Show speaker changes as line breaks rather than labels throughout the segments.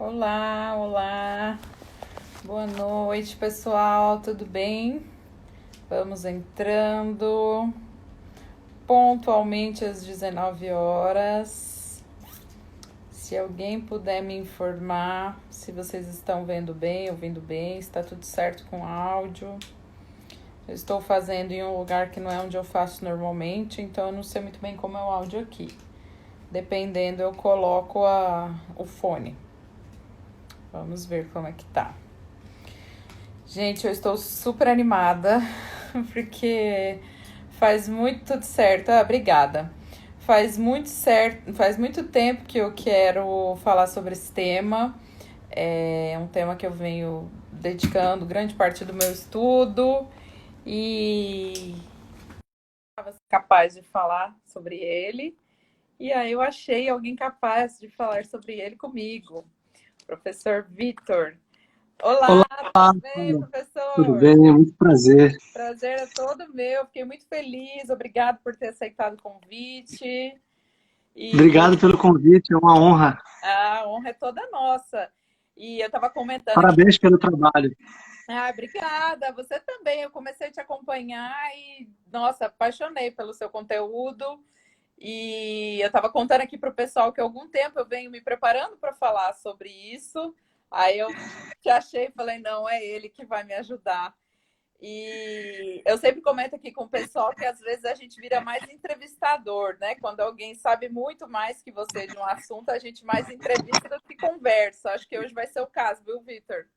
Olá, olá. Boa noite, pessoal. Tudo bem? Vamos entrando pontualmente às 19 horas. Se alguém puder me informar se vocês estão vendo bem, ouvindo bem, está tudo certo com o áudio. Eu estou fazendo em um lugar que não é onde eu faço normalmente, então eu não sei muito bem como é o áudio aqui. Dependendo, eu coloco o fone. Vamos ver como é que tá. Gente, eu estou super animada, porque faz muito certo. Obrigada. Faz muito tempo que eu quero falar sobre esse tema. É um tema que eu venho dedicando grande parte do meu estudo e estava capaz de falar sobre ele. E aí eu achei alguém capaz de falar sobre ele comigo, professor Vitor. Olá,
Olá,
tudo bem,
tudo
professor?
bem? Muito prazer.
Prazer é todo meu. Fiquei muito feliz. Obrigado por ter aceitado o convite. E
Obrigado pelo convite, é uma honra.
a honra é toda nossa. E eu estava comentando aqui.
Parabéns pelo trabalho.
Obrigada. Você também. Eu comecei a te acompanhar e, nossa, apaixonei pelo seu conteúdo. E eu estava contando aqui para o pessoal que há algum tempo eu venho me preparando para falar sobre isso. Aí eu te achei e falei, não, é ele que vai me ajudar. E eu sempre comento aqui com o pessoal que às vezes a gente vira mais entrevistador, né? Quando alguém sabe muito mais que você de um assunto, a gente mais entrevista do que conversa. Acho que hoje vai ser o caso, viu, Vitor?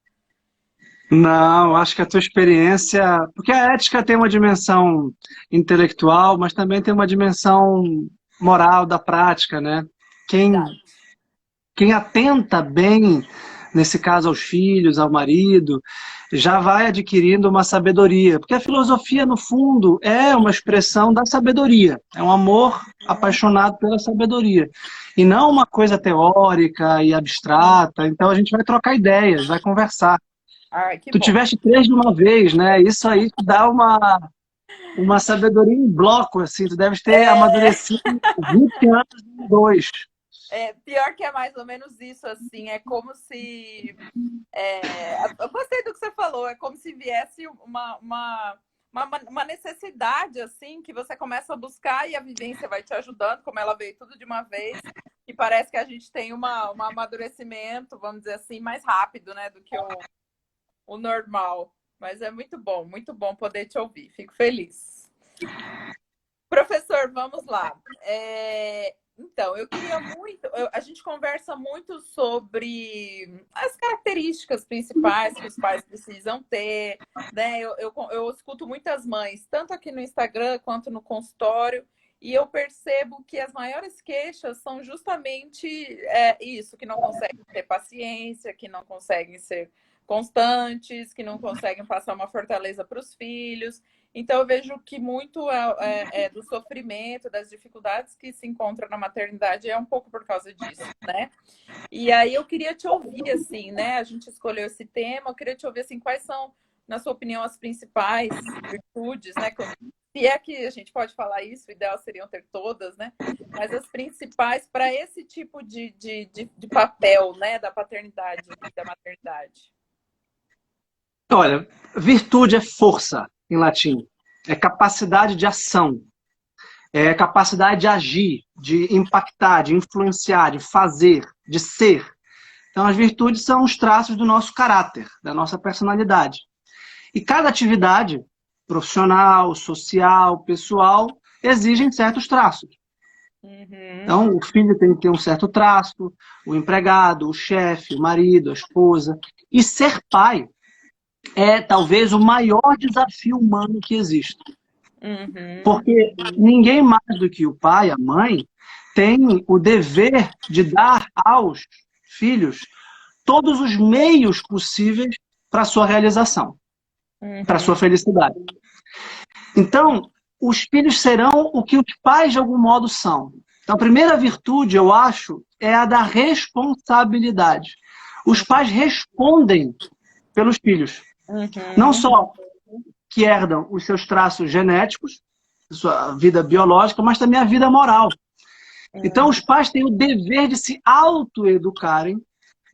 Não, acho que a tua experiência... Porque a ética tem uma dimensão intelectual, mas também tem uma dimensão moral da prática, né? Quem,
Verdade.
quem atenta bem, nesse caso aos filhos, ao marido, já vai adquirindo uma sabedoria. Porque a filosofia, no fundo, é uma expressão da sabedoria. É um amor apaixonado pela sabedoria. E não uma coisa teórica e abstrata. Então a gente vai trocar ideias, vai conversar.
Ai, que
Tu
bom.
tiveste três de uma vez, né? Isso aí te dá uma sabedoria em bloco, assim. Tu deves ter amadurecido 20 anos em dois.
Pior que é mais ou menos isso, assim. É como se. Eu gostei do que você falou. É como se viesse uma necessidade, assim, que você começa a buscar e a vivência vai te ajudando, como ela veio tudo de uma vez. E parece que a gente tem um amadurecimento, vamos dizer assim, mais rápido, né, do que o normal. Mas é muito bom poder te ouvir. Fico feliz. Professor, vamos lá. Então, eu queria muito. A gente conversa muito sobre as características principais que os pais precisam ter, né? Eu escuto muitas mães, tanto aqui no Instagram quanto no consultório, e eu percebo que as maiores queixas são justamente isso, que não conseguem ter paciência, que não conseguem ser constantes, que não conseguem passar uma fortaleza para os filhos. Então, eu vejo que muito do sofrimento, das dificuldades que se encontra na maternidade é um pouco por causa disso, né? E aí eu queria te ouvir, assim, né? A gente escolheu esse tema, eu queria te ouvir, assim, quais são, na sua opinião, as principais virtudes, né? Se é que a gente pode falar isso, o ideal seriam ter todas, né? Mas as principais para esse tipo de papel, né? Da paternidade e da maternidade.
Olha, virtude é força, em latim. É capacidade de ação. É capacidade de agir, de impactar, de influenciar, de fazer, de ser. Então, as virtudes são os traços do nosso caráter, da nossa personalidade. E cada atividade, profissional, social, pessoal, exigem certos traços.
Uhum.
Então, o filho tem que ter um certo traço, o empregado, o chefe, o marido, a esposa. E ser pai é talvez o maior desafio humano que existe.
Uhum.
Porque ninguém mais do que o pai, a mãe, tem o dever de dar aos filhos todos os meios possíveis para a sua realização, para a
Uhum.
sua felicidade. Então, os filhos serão o que os pais, de algum modo, são. Então, a primeira virtude, eu acho, é a da responsabilidade. Os pais respondem pelos filhos. Não
Uhum.
só que herdam os seus traços genéticos, sua vida biológica, mas também a vida moral. Então,
Uhum.
os pais têm o dever de se autoeducarem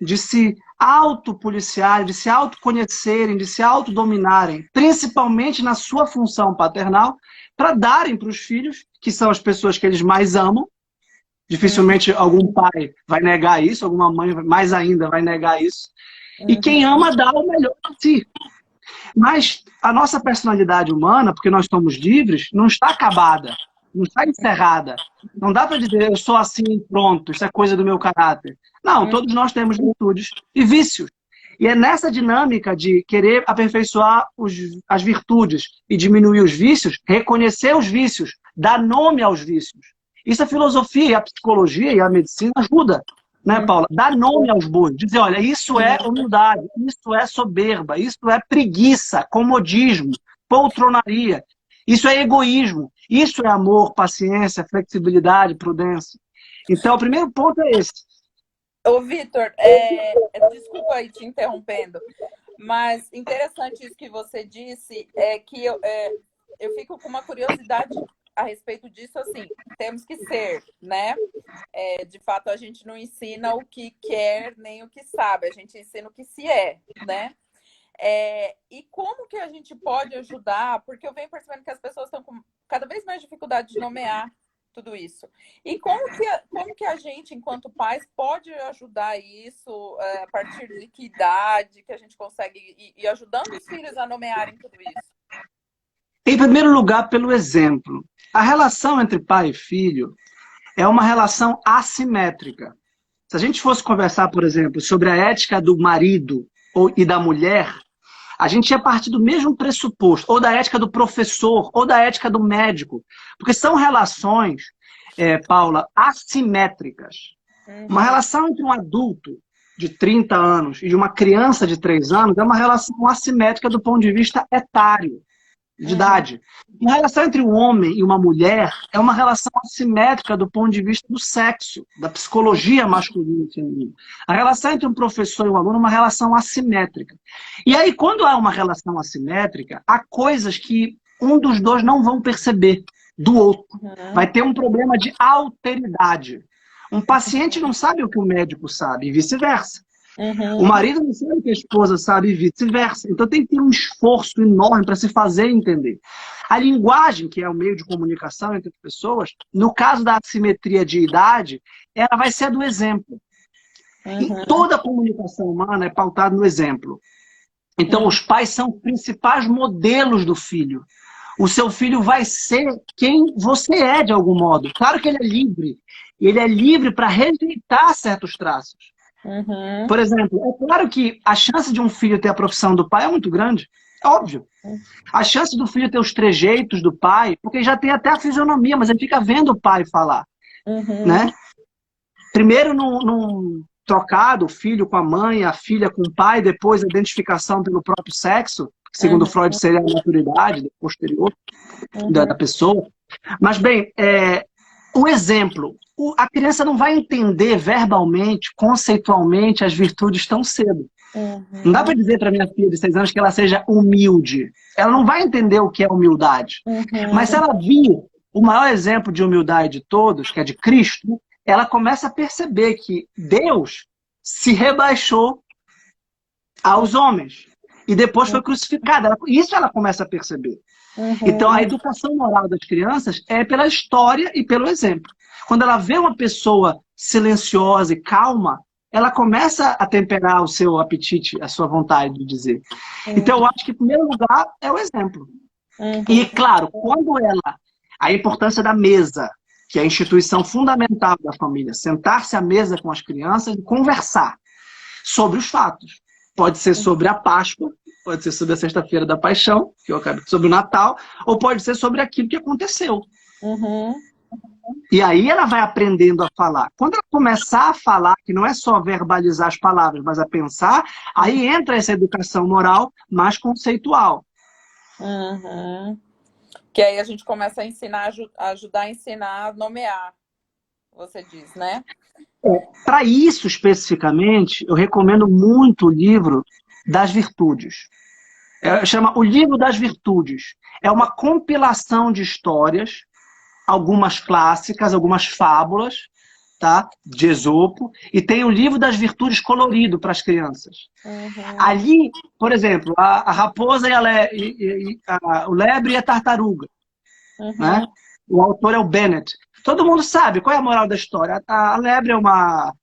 de se autopoliciarem, de se autoconhecerem, de se autodominarem, principalmente na sua função paternal, para darem para os filhos, que são as pessoas que eles mais amam. Dificilmente algum pai vai negar isso, alguma mãe mais ainda vai negar isso. E quem ama dá o melhor para si. Mas a nossa personalidade humana, porque nós somos livres, não está acabada, não está encerrada. Não dá para dizer, eu sou assim e pronto, isso é coisa do meu caráter. Não, todos nós temos virtudes e vícios. E é nessa dinâmica de querer aperfeiçoar as virtudes e diminuir os vícios, reconhecer os vícios, dar nome aos vícios. Isso a filosofia, a psicologia e a medicina ajuda, né, Paula? Dar nome aos bois. Dizer, olha, isso é humildade, isso é soberba, isso é preguiça, comodismo, poltronaria. Isso é egoísmo. Isso é amor, paciência, flexibilidade, prudência. Então, o primeiro ponto é esse.
Ô, Vitor, desculpa aí te interrompendo, mas interessante isso que você disse, que eu fico com uma curiosidade a respeito disso, assim, temos que ser, né? De fato, a gente não ensina o que quer nem o que sabe, a gente ensina o que se é, né? E como que a gente pode ajudar? Porque eu venho percebendo que as pessoas estão com cada vez mais dificuldade de nomear tudo isso. E como que a gente, enquanto pais, pode ajudar isso a partir de que idade que a gente consegue ir ajudando os filhos a nomearem tudo isso?
Em primeiro lugar, pelo exemplo. A relação entre pai e filho é uma relação assimétrica. Se a gente fosse conversar, por exemplo, sobre a ética do marido e da mulher, a gente ia partir do mesmo pressuposto, ou da ética do professor, ou da ética do médico. Porque são relações, Paula, assimétricas. Uma relação entre um adulto de 30 anos e de uma criança de 3 anos é uma relação assimétrica do ponto de vista etário, de idade. Uma relação entre um homem e uma mulher é uma relação assimétrica do ponto de vista do sexo, da psicologia masculina e feminina. A relação entre um professor e um aluno é uma relação assimétrica. E aí, quando há uma relação assimétrica, há coisas que um dos dois não vão perceber do outro. Vai ter um problema de alteridade. Um paciente não sabe o que o médico sabe, e vice-versa. O marido não sabe o que a esposa sabe e vice-versa. Então tem que ter um esforço enorme para se fazer entender. A linguagem, que é o meio de comunicação entre as pessoas, no caso da assimetria de idade, ela vai ser a do exemplo. E toda a comunicação humana é pautada no exemplo. Então os pais são os principais modelos do filho. O seu filho vai ser quem você é, de algum modo. Claro que ele é livre. E ele é livre para rejeitar certos traços. Por exemplo, é claro que a chance de um filho ter a profissão do pai é muito grande. É óbvio. A chance do filho ter os trejeitos do pai, porque já tem até a fisionomia, mas ele fica vendo o pai falar. Né? Primeiro num trocado, o filho com a mãe, a filha com o pai, depois a identificação pelo próprio sexo, que segundo Freud seria a maturidade posterior da pessoa. Mas, bem, o exemplo. A criança não vai entender verbalmente, conceitualmente, as virtudes tão cedo. Não dá para dizer para minha filha de 6 anos que ela seja humilde. Ela não vai entender o que é humildade. Mas se ela vir o maior exemplo de humildade de todos, que é de Cristo, ela começa a perceber que Deus se rebaixou aos homens. E depois foi crucificado. Isso ela começa a perceber. Então, a educação moral das crianças é pela história e pelo exemplo. Quando ela vê uma pessoa silenciosa e calma, ela começa a temperar o seu apetite, a sua vontade de dizer. Então, eu acho que, em primeiro lugar, é o exemplo. E, claro, a importância da mesa, que é a instituição fundamental da família, sentar-se à mesa com as crianças e conversar sobre os fatos. Pode ser sobre a Páscoa, pode ser sobre a Sexta-feira da Paixão, que eu acabei, sobre o Natal, ou pode ser sobre aquilo que aconteceu. E aí ela vai aprendendo a falar. Quando ela começar a falar, que não é só verbalizar as palavras, mas a pensar, aí entra essa educação moral mais conceitual.
Que aí a gente começa a ensinar, ajudar a ensinar a nomear, você diz, né?
Para isso, especificamente, eu recomendo muito o livro das virtudes. Chama O Livro das Virtudes. É uma compilação de histórias, algumas clássicas, algumas fábulas, tá? De Esopo, e tem o livro das virtudes colorido para as crianças. Ali, por exemplo, a raposa o lebre e a tartaruga. Né? O autor é o Bennett. Todo mundo sabe qual é a moral da história. A lebre é uma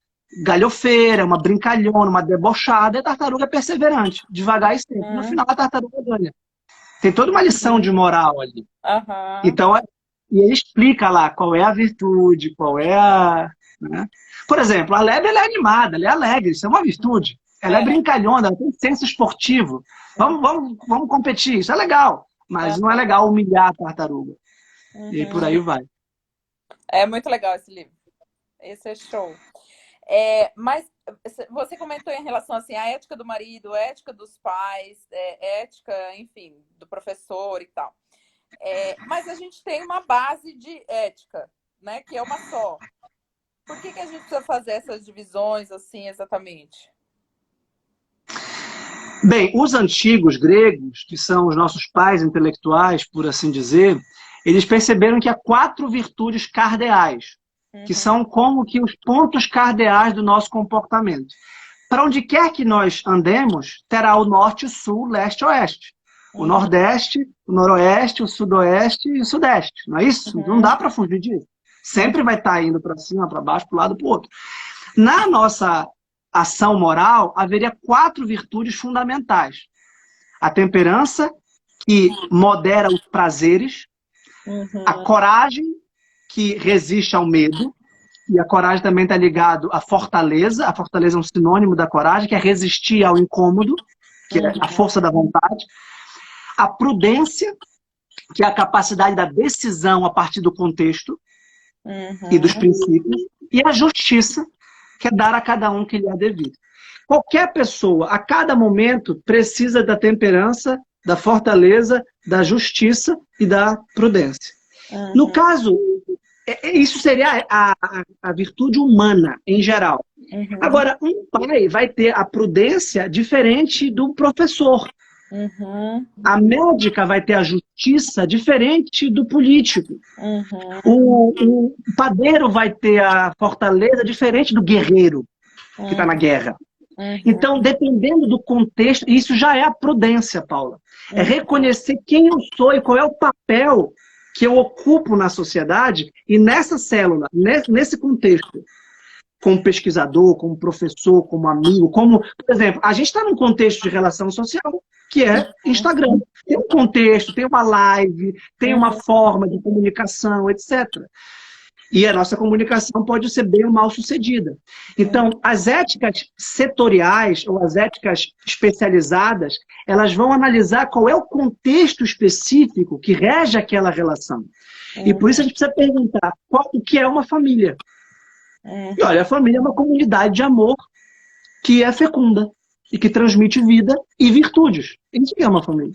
galhofeira, uma brincalhona, uma debochada, e a tartaruga é perseverante, devagar e sempre. No final, a tartaruga ganha. Tem toda uma lição de moral ali. Então, e ele explica lá qual é a virtude, qual é a... Né? Por exemplo, a lebre ela é animada, ela é alegre, isso é uma virtude. Ela é brincalhona, ela tem senso esportivo. Vamos competir, isso é legal. Mas não é legal humilhar a tartaruga. E aí por aí vai.
É muito legal esse livro. Esse é show. Mas você comentou em relação assim, à ética do marido, a ética dos pais, ética, enfim, do professor e tal. Mas a gente tem uma base de ética, né, que é uma só. Por que a gente precisa fazer essas divisões assim exatamente?
Bem, os antigos gregos, que são os nossos pais intelectuais, por assim dizer, eles perceberam que há 4 virtudes cardeais, que são como que os pontos cardeais do nosso comportamento. Para onde quer que nós andemos, terá o norte, sul, leste e oeste. O nordeste, o noroeste, o sudoeste e o sudeste. Não é isso? Não dá para fugir disso. Sempre vai estar indo para cima, para baixo, para o lado, para o outro. Na nossa ação moral, haveria 4 virtudes fundamentais. A temperança, que modera os prazeres. A coragem, que resiste ao medo. E a coragem também está ligado à fortaleza. A fortaleza é um sinônimo da coragem, que é resistir ao incômodo, que é a força da vontade. A prudência, que é a capacidade da decisão a partir do contexto e dos princípios. E a justiça, que é dar a cada um que lhe é devido. Qualquer pessoa, a cada momento, precisa da temperança, da fortaleza, da justiça e da prudência. No caso, isso seria a virtude humana, em geral. Agora, um pai vai ter a prudência diferente do professor. A médica vai ter a justiça diferente do político. O padeiro vai ter a fortaleza diferente do guerreiro que está na guerra. Então, dependendo do contexto, isso já é a prudência, Paula. É reconhecer quem eu sou e qual é o papel que eu ocupo na sociedade e nessa célula, nesse contexto. Como pesquisador, como professor, como amigo, como... Por exemplo, a gente está num contexto de relação social, que é Instagram. Tem um contexto, tem uma live, tem uma forma de comunicação, etc. E a nossa comunicação pode ser bem ou mal sucedida. Então, as éticas setoriais ou as éticas especializadas, elas vão analisar qual é o contexto específico que rege aquela relação. E por isso a gente precisa perguntar o que é uma família. E olha, a família é uma comunidade de amor que é fecunda e que transmite vida e virtudes. Isso que é uma família.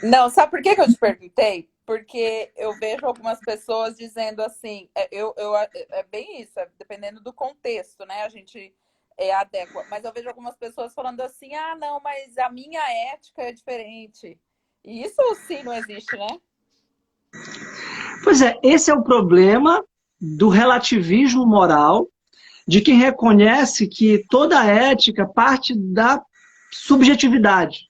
Não, sabe por que eu te perguntei? Porque eu vejo algumas pessoas dizendo assim, é bem isso, dependendo do contexto, né? A gente adequa. Mas eu vejo algumas pessoas falando assim, não, mas a minha ética é diferente. E isso sim não existe, né?
Pois é, esse é o problema do relativismo moral, de quem reconhece que toda ética parte da subjetividade,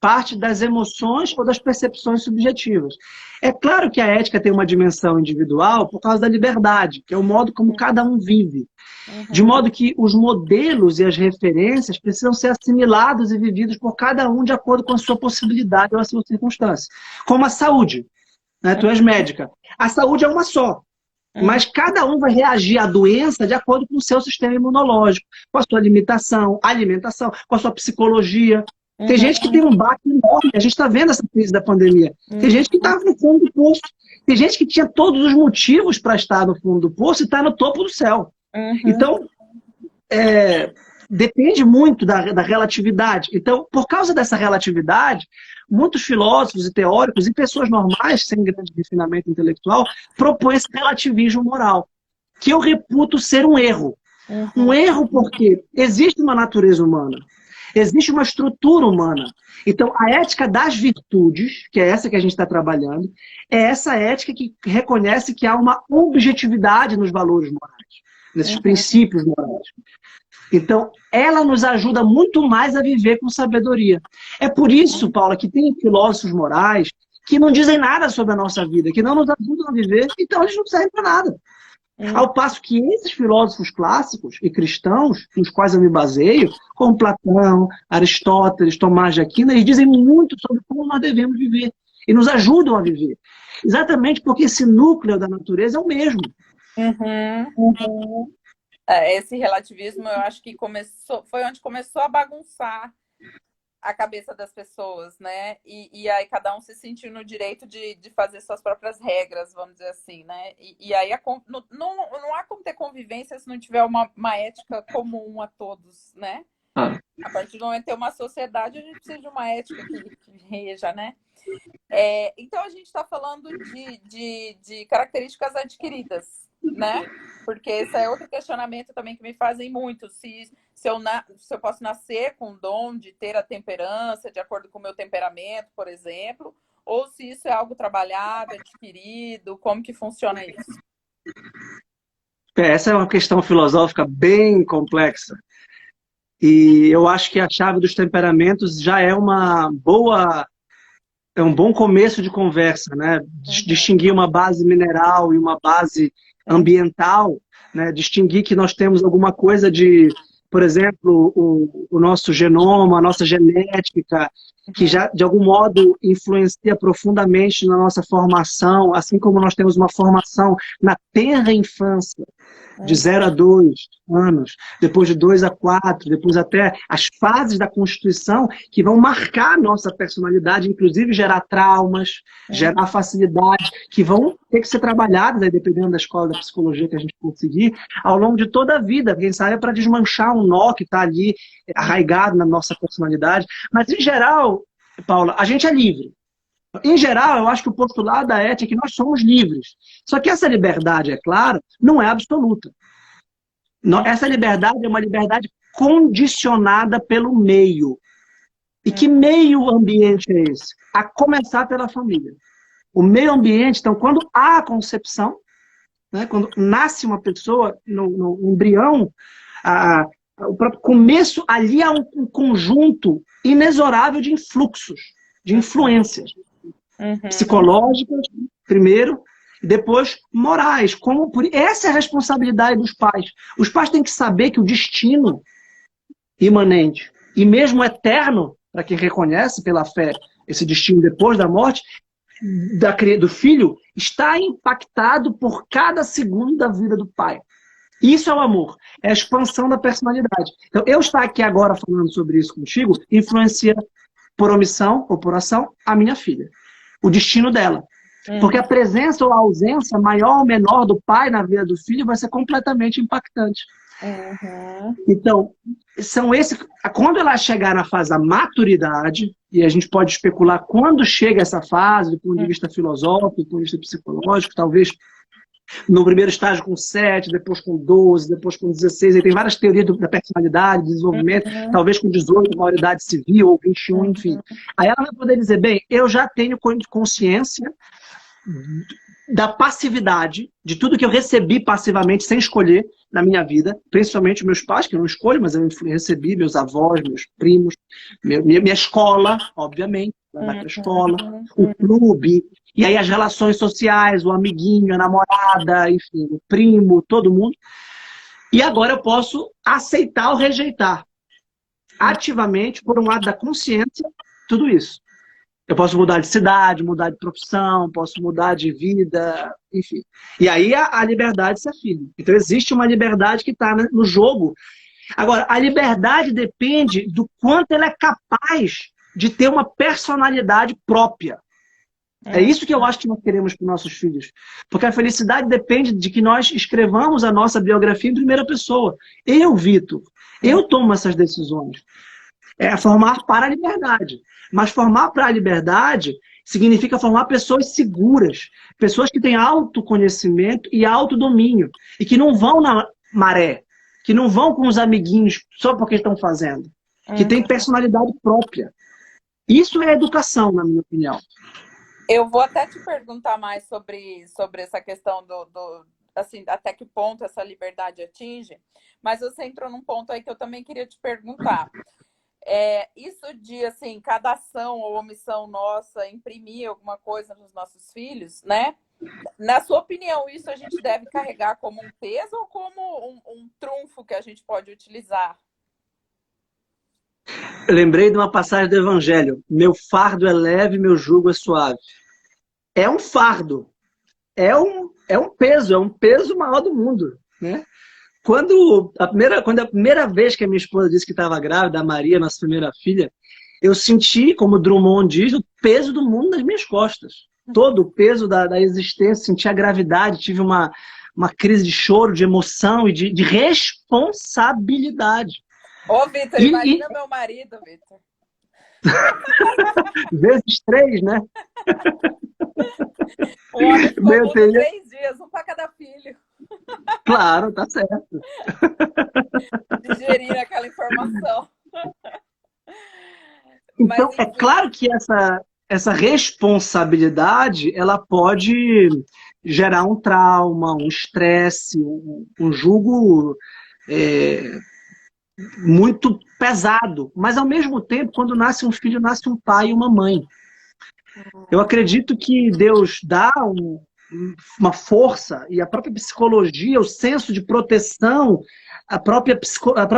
parte das emoções ou das percepções subjetivas. É claro que a ética tem uma dimensão individual por causa da liberdade, que é o modo como cada um vive. De modo que os modelos e as referências precisam ser assimilados e vividos por cada um de acordo com a sua possibilidade ou a sua circunstância. Como a saúde. Né? Tu és médica. A saúde é uma só. Mas cada um vai reagir à doença de acordo com o seu sistema imunológico, com a sua alimentação, com a sua psicologia. Tem gente que tem um baque enorme, a gente está vendo essa crise da pandemia. Tem gente que estava no fundo do poço. Tem gente que tinha todos os motivos para estar no fundo do poço e está no topo do céu. Então, depende muito da relatividade. Então, por causa dessa relatividade, muitos filósofos e teóricos e pessoas normais, sem grande refinamento intelectual, propõem esse relativismo moral, que eu reputo ser um erro. Um erro porque existe uma natureza humana. Existe uma estrutura humana. Então, a ética das virtudes, que é essa que a gente está trabalhando, é essa ética que reconhece que há uma objetividade nos valores morais, nesses princípios morais. Então, ela nos ajuda muito mais a viver com sabedoria. É por isso, Paula, que tem filósofos morais que não dizem nada sobre a nossa vida, que não nos ajudam a viver, então eles não servem para nada. Ao passo que esses filósofos clássicos e cristãos, nos quais eu me baseio, como Platão, Aristóteles, Tomás de Aquino, eles dizem muito sobre como nós devemos viver e nos ajudam a viver. Exatamente porque esse núcleo da natureza é o mesmo.
Esse relativismo, eu acho que foi onde começou a bagunçar a cabeça das pessoas, né? E aí cada um se sentiu no direito de fazer suas próprias regras, vamos dizer assim, né? E aí não há como ter convivência se não tiver uma ética comum a todos, né? A partir do momento que tem uma sociedade, a gente precisa de uma ética que reja, né? Então a gente está falando de características adquiridas, né? Porque esse é outro questionamento também que me fazem muito. Se eu posso nascer com o dom de ter a temperança de acordo com o meu temperamento, por exemplo, ou se isso é algo trabalhado, adquirido, como que funciona isso?
Essa é uma questão filosófica bem complexa. E eu acho que a chave dos temperamentos já é um bom começo de conversa, né? Distinguir uma base mineral e uma base ambiental, né? Distinguir que nós temos alguma coisa de, por exemplo, o nosso genoma, a nossa genética, que já, de algum modo, influencia profundamente na nossa formação, assim como nós temos uma formação na tenra infância, de 0 a 2 anos, depois de 2 a 4, depois até as fases da Constituição que vão marcar a nossa personalidade, inclusive gerar traumas, gerar facilidades, que vão ter que ser trabalhadas, aí, dependendo da escola da psicologia que a gente conseguir, ao longo de toda a vida. Quem sabe é para desmanchar um nó que está ali arraigado na nossa personalidade. Mas, em geral, Paula, a gente é livre. Em geral, eu acho que o postulado da ética é que nós somos livres. Só que essa liberdade, é claro, não é absoluta. Essa liberdade é uma liberdade condicionada pelo meio. E que meio ambiente é esse? A começar pela família. O meio ambiente, então, quando há a concepção, né, quando nasce uma pessoa no embrião, o próprio começo, ali há um conjunto inexorável de influxos, de influências. Psicológicas, primeiro, e depois morais. Essa é a responsabilidade dos pais. Os pais têm que saber que o destino imanente e mesmo eterno, para quem reconhece pela fé esse destino depois da morte, do filho, está impactado por cada segundo da vida do pai. Isso é o amor, é a expansão da personalidade. Então, eu estar aqui agora falando sobre isso contigo influencia, por omissão ou por ação, a minha filha. O destino dela. Porque a presença ou a ausência maior ou menor do pai na vida do filho vai ser completamente impactante. Então, quando ela chegar na fase da maturidade, e a gente pode especular quando chega essa fase, do ponto de vista filosófico, do ponto de vista psicológico, talvez no primeiro estágio com 7, depois com 12, depois com 16, aí tem várias teorias da personalidade, desenvolvimento, talvez com 18, maioridade civil, ou 21, enfim. Aí ela vai poder dizer, bem, eu já tenho consciência da passividade, de tudo que eu recebi passivamente, sem escolher, na minha vida, principalmente meus pais, que eu não escolho, mas eu recebi, meus avós, meus primos, minha escola, obviamente, vai para a escola, o clube, e aí as relações sociais, o amiguinho, a namorada, enfim, o primo, todo mundo. E agora eu posso aceitar ou rejeitar, ativamente, por um lado da consciência, tudo isso. Eu posso mudar de cidade, mudar de profissão, posso mudar de vida, enfim. E aí a liberdade se afirma. Então existe uma liberdade que está no jogo. Agora, a liberdade depende do quanto ela é capaz de ter uma personalidade própria. É isso que eu acho que nós queremos para os nossos filhos. Porque a felicidade depende de que nós escrevamos a nossa biografia em primeira pessoa. Eu, Vitor, eu tomo essas decisões. É formar para a liberdade. Mas formar para a liberdade significa formar pessoas seguras, pessoas que têm autoconhecimento e autodomínio, e que não vão na maré, que não vão com os amiguinhos só porque estão fazendo. que tem personalidade própria. Isso é educação, na minha opinião.
Eu vou até te perguntar mais sobre essa questão assim, até que ponto essa liberdade atinge, mas você entrou num ponto aí que eu também queria te perguntar. Isso de, assim, cada ação ou omissão nossa imprimir alguma coisa nos nossos filhos, né? Na sua opinião, isso a gente deve carregar como um peso ou como um trunfo que a gente pode utilizar?
Eu lembrei de uma passagem do Evangelho. Meu fardo é leve, meu jugo é suave. É um fardo. É um peso maior do mundo, né? Quando a primeira vez que a minha esposa disse que estava grávida, a Maria, nossa primeira filha, eu senti, como Drummond diz, o peso do mundo nas minhas costas. Todo o peso da existência, senti a gravidade, tive uma crise de choro, de emoção e de responsabilidade.
Ô, Vitor, imagina meu marido, Vitor.
Vezes 3, né?
O homem ficou 3 dias, um para cada filho.
Claro, tá certo.
Digerir aquela informação.
Então, é claro que essa responsabilidade, ela pode gerar um trauma, um estresse, um jugo muito pesado. Mas, ao mesmo tempo, quando nasce um filho, nasce um pai e uma mãe. Eu acredito que Deus dá uma força, e a própria psicologia, o senso de proteção, a própria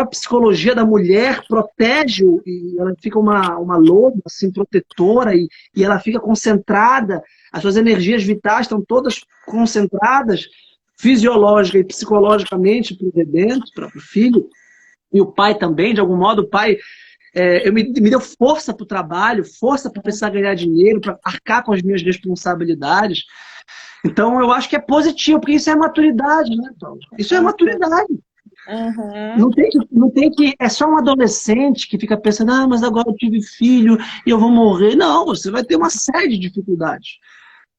psicologia da mulher protege, e ela fica uma loba assim, protetora, e ela fica concentrada, as suas energias vitais estão todas concentradas, fisiológica e psicologicamente para o bebê, para o filho, e o pai também, de algum modo, o pai me deu força para o trabalho, força para precisar ganhar dinheiro, para arcar com as minhas responsabilidades. Então, eu acho que é positivo, porque isso é maturidade, né, Paulo? Isso é maturidade.
Uhum.
Não tem que... É só um adolescente que fica pensando, mas agora eu tive filho e eu vou morrer. Não, você vai ter uma série de dificuldades.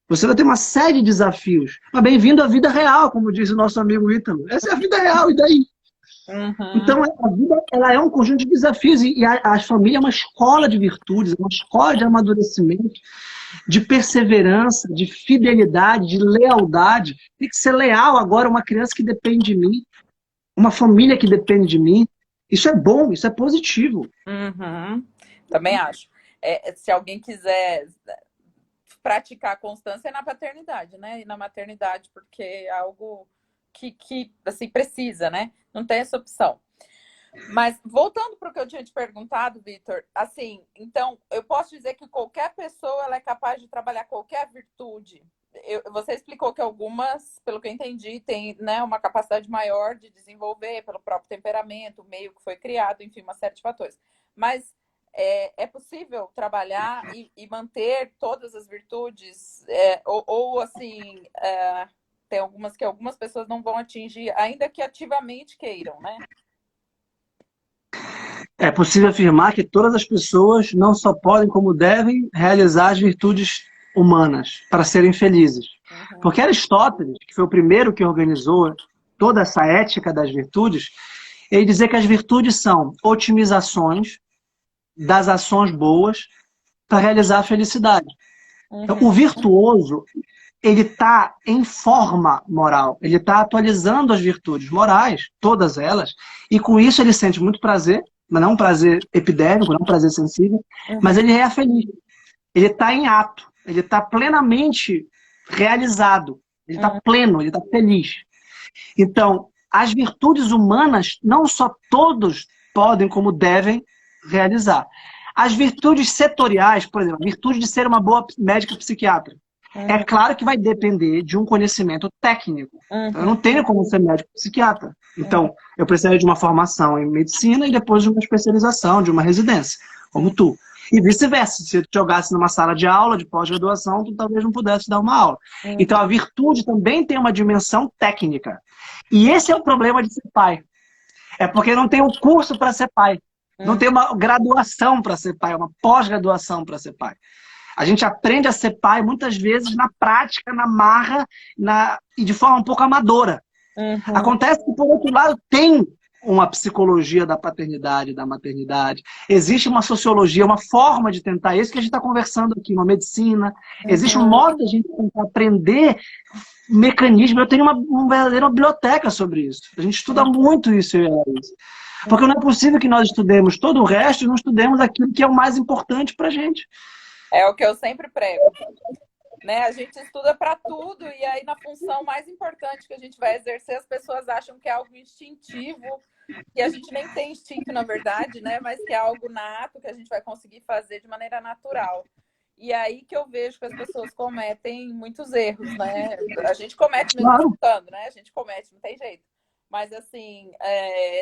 Você vai ter uma série de desafios. Mas bem-vindo à vida real, como diz o nosso amigo Ítalo. Essa é a vida real, e daí?
Uhum.
Então, a vida ela é um conjunto de desafios, e a família é uma escola de virtudes, é uma escola de amadurecimento, de perseverança, de fidelidade, de lealdade. Tem que ser leal agora a uma criança que depende de mim, uma família que depende de mim. Isso é bom, isso é positivo.
Uhum. Também acho. Se alguém quiser praticar a constância, é na paternidade, né? E na maternidade, porque é algo que assim, precisa, né? Não tem essa opção. Mas voltando para o que eu tinha te perguntado, Vitor, assim, então eu posso dizer que qualquer pessoa ela é capaz de trabalhar qualquer virtude. Você explicou que algumas, pelo que eu entendi, têm, né, uma capacidade maior de desenvolver pelo próprio temperamento, o meio que foi criado, enfim, uma série de fatores. Mas é possível trabalhar e manter todas as virtudes? Ou assim, tem algumas que algumas pessoas não vão atingir, ainda que ativamente queiram, né?
É possível afirmar que todas as pessoas não só podem, como devem, realizar as virtudes humanas para serem felizes.
Uhum.
Porque Aristóteles, que foi o primeiro que organizou toda essa ética das virtudes, ele dizia que as virtudes são otimizações das ações boas para realizar a felicidade.
Uhum.
Então, o virtuoso, ele está em forma moral, ele está atualizando as virtudes morais, todas elas, e com isso ele sente muito prazer, mas não um prazer epidérmico, não um prazer sensível, mas ele é feliz. Ele está em ato, ele está plenamente realizado, ele está pleno, ele está feliz. Então, as virtudes humanas, não só todos podem, como devem realizar. As virtudes setoriais, por exemplo, a virtude de ser uma boa médica psiquiatra, é claro que vai depender de um conhecimento técnico. Eu não tenho como ser médico psiquiatra. Então, eu precisaria de uma formação em medicina e depois de uma especialização, de uma residência, como tu. E vice-versa. Se eu te jogasse numa sala de aula, de pós-graduação, tu talvez não pudesse dar uma aula. Então, a virtude também tem uma dimensão técnica. E esse é o problema de ser pai. É porque não tem um curso para ser pai. Não tem uma graduação para ser pai, uma pós-graduação para ser pai. A gente aprende a ser pai muitas vezes na prática, na marra, e de forma um pouco amadora. Acontece que, por outro lado, tem uma psicologia da paternidade, da maternidade. Existe uma sociologia, uma forma de tentar isso que a gente está conversando aqui, uma medicina. Existe um modo de a gente tentar aprender mecanismo. Eu tenho uma verdadeira biblioteca sobre isso. A gente estuda muito isso, eu e a Laís. Porque não é possível que nós estudemos todo o resto e não estudemos aquilo que é o mais importante para a gente.
É o que eu sempre prego. Né? A gente estuda para tudo e aí na função mais importante que a gente vai exercer, as pessoas acham que é algo instintivo, que a gente nem tem instinto, na verdade, né? Mas que é algo nato, que a gente vai conseguir fazer de maneira natural. E aí que eu vejo que as pessoas cometem muitos erros, né? A gente comete mesmo estudando, né? A gente comete, não tem jeito. Mas, assim,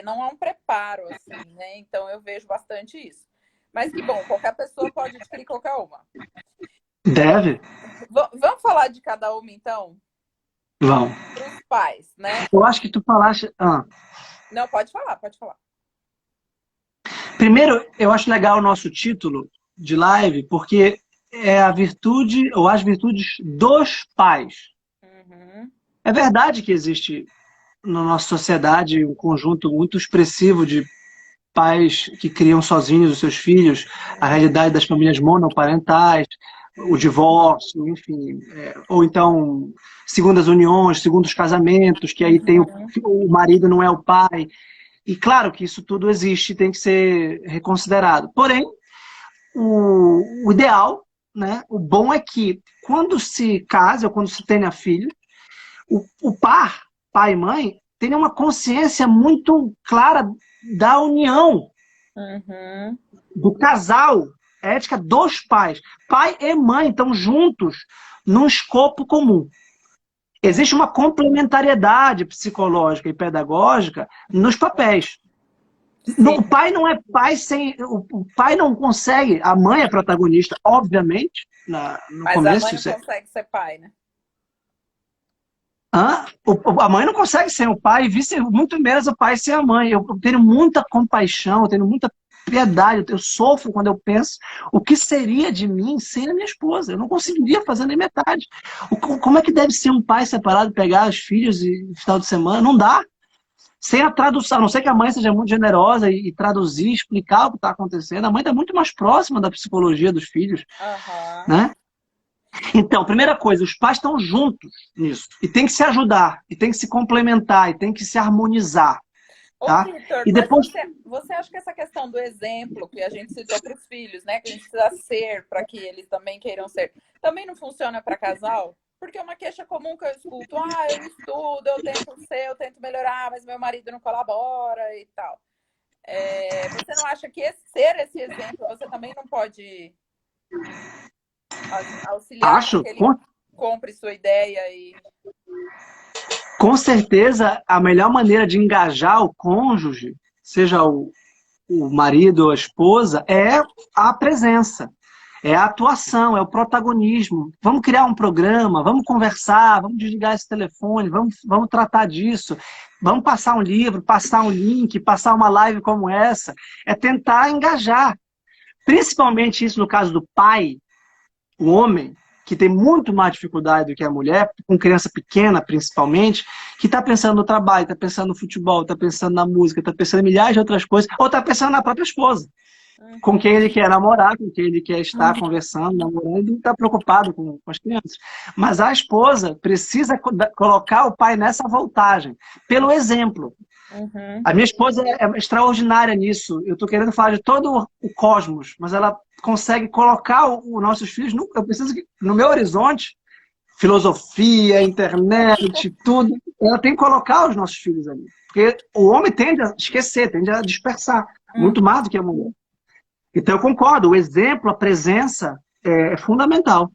não há um preparo, assim, né? Então, eu vejo bastante isso. Mas que bom, qualquer pessoa pode adquirir qualquer uma.
Deve.
Vamos falar de cada uma, então?
Vamos.
Para os pais, né?
Eu acho que tu falaste...
Não, pode falar, pode falar.
Primeiro, eu acho legal o nosso título de live, porque é a virtude, ou as virtudes dos pais. É verdade que existe na nossa sociedade um conjunto muito expressivo de pais que criam sozinhos os seus filhos, a realidade das famílias monoparentais, o divórcio, enfim, ou então segundas uniões, segundos casamentos, que aí tem o marido não é o pai. E claro que isso tudo existe e tem que ser reconsiderado. Porém, o ideal, né, o bom é que quando se casa ou quando se tenha filho, o par, pai e mãe, tenha uma consciência muito clara da união, do casal, a ética dos pais. Pai e mãe estão juntos num escopo comum. Existe uma complementariedade psicológica e pedagógica nos papéis. O pai não é pai sem... O pai não consegue... A mãe é protagonista, obviamente, no
mas
começo.
Mas a mãe não consegue ser pai, né?
A mãe não consegue ser o pai, muito menos o pai ser a mãe. Eu tenho muita compaixão, eu tenho muita piedade, eu sofro quando eu penso o que seria de mim sem a minha esposa. Eu não conseguiria fazer nem metade. Como é que deve ser um pai separado, pegar os filhos e no final de semana? Não dá. Sem a tradução, a não ser que a mãe seja muito generosa e traduzir, explicar o que está acontecendo. A mãe está muito mais próxima da psicologia dos filhos, né? Então, primeira coisa, os pais estão juntos nisso. E tem que se ajudar, e tem que se complementar, e tem que se harmonizar. Tá?
Ô, Victor,
e depois...
você acha que essa questão do exemplo que a gente citou para os filhos, né, que a gente precisa ser para que eles também queiram ser, também não funciona para casal? Porque é uma queixa comum que eu escuto, eu estudo, eu tento ser, eu tento melhorar, mas meu marido não colabora e tal. Você não acha que ser esse exemplo, você também não pode auxiliar
Acho,
que ele compre sua ideia e...
Com certeza, a melhor maneira de engajar o cônjuge, seja o marido ou a esposa, é a presença, é a atuação, é o protagonismo. Vamos criar um programa, vamos conversar, vamos desligar esse telefone, vamos tratar disso, vamos passar um livro, passar um link, passar uma live como essa. É tentar engajar. Principalmente isso no caso do pai, o homem, que tem muito mais dificuldade do que a mulher, com criança pequena principalmente, que está pensando no trabalho, está pensando no futebol, está pensando na música, está pensando em milhares de outras coisas, ou está pensando na própria esposa, com quem ele quer namorar, com quem ele quer estar conversando, namorando, e está preocupado com as crianças. Mas a esposa precisa colocar o pai nessa voltagem, pelo exemplo. A minha esposa é extraordinária nisso. Eu estou querendo falar de todo o cosmos, mas ela consegue colocar os nossos filhos... Eu preciso que, no meu horizonte, filosofia, internet, tudo, ela tem que colocar os nossos filhos ali. Porque o homem tende a esquecer, tende a dispersar, muito mais do que a mulher. Então eu concordo, o exemplo, a presença é fundamental.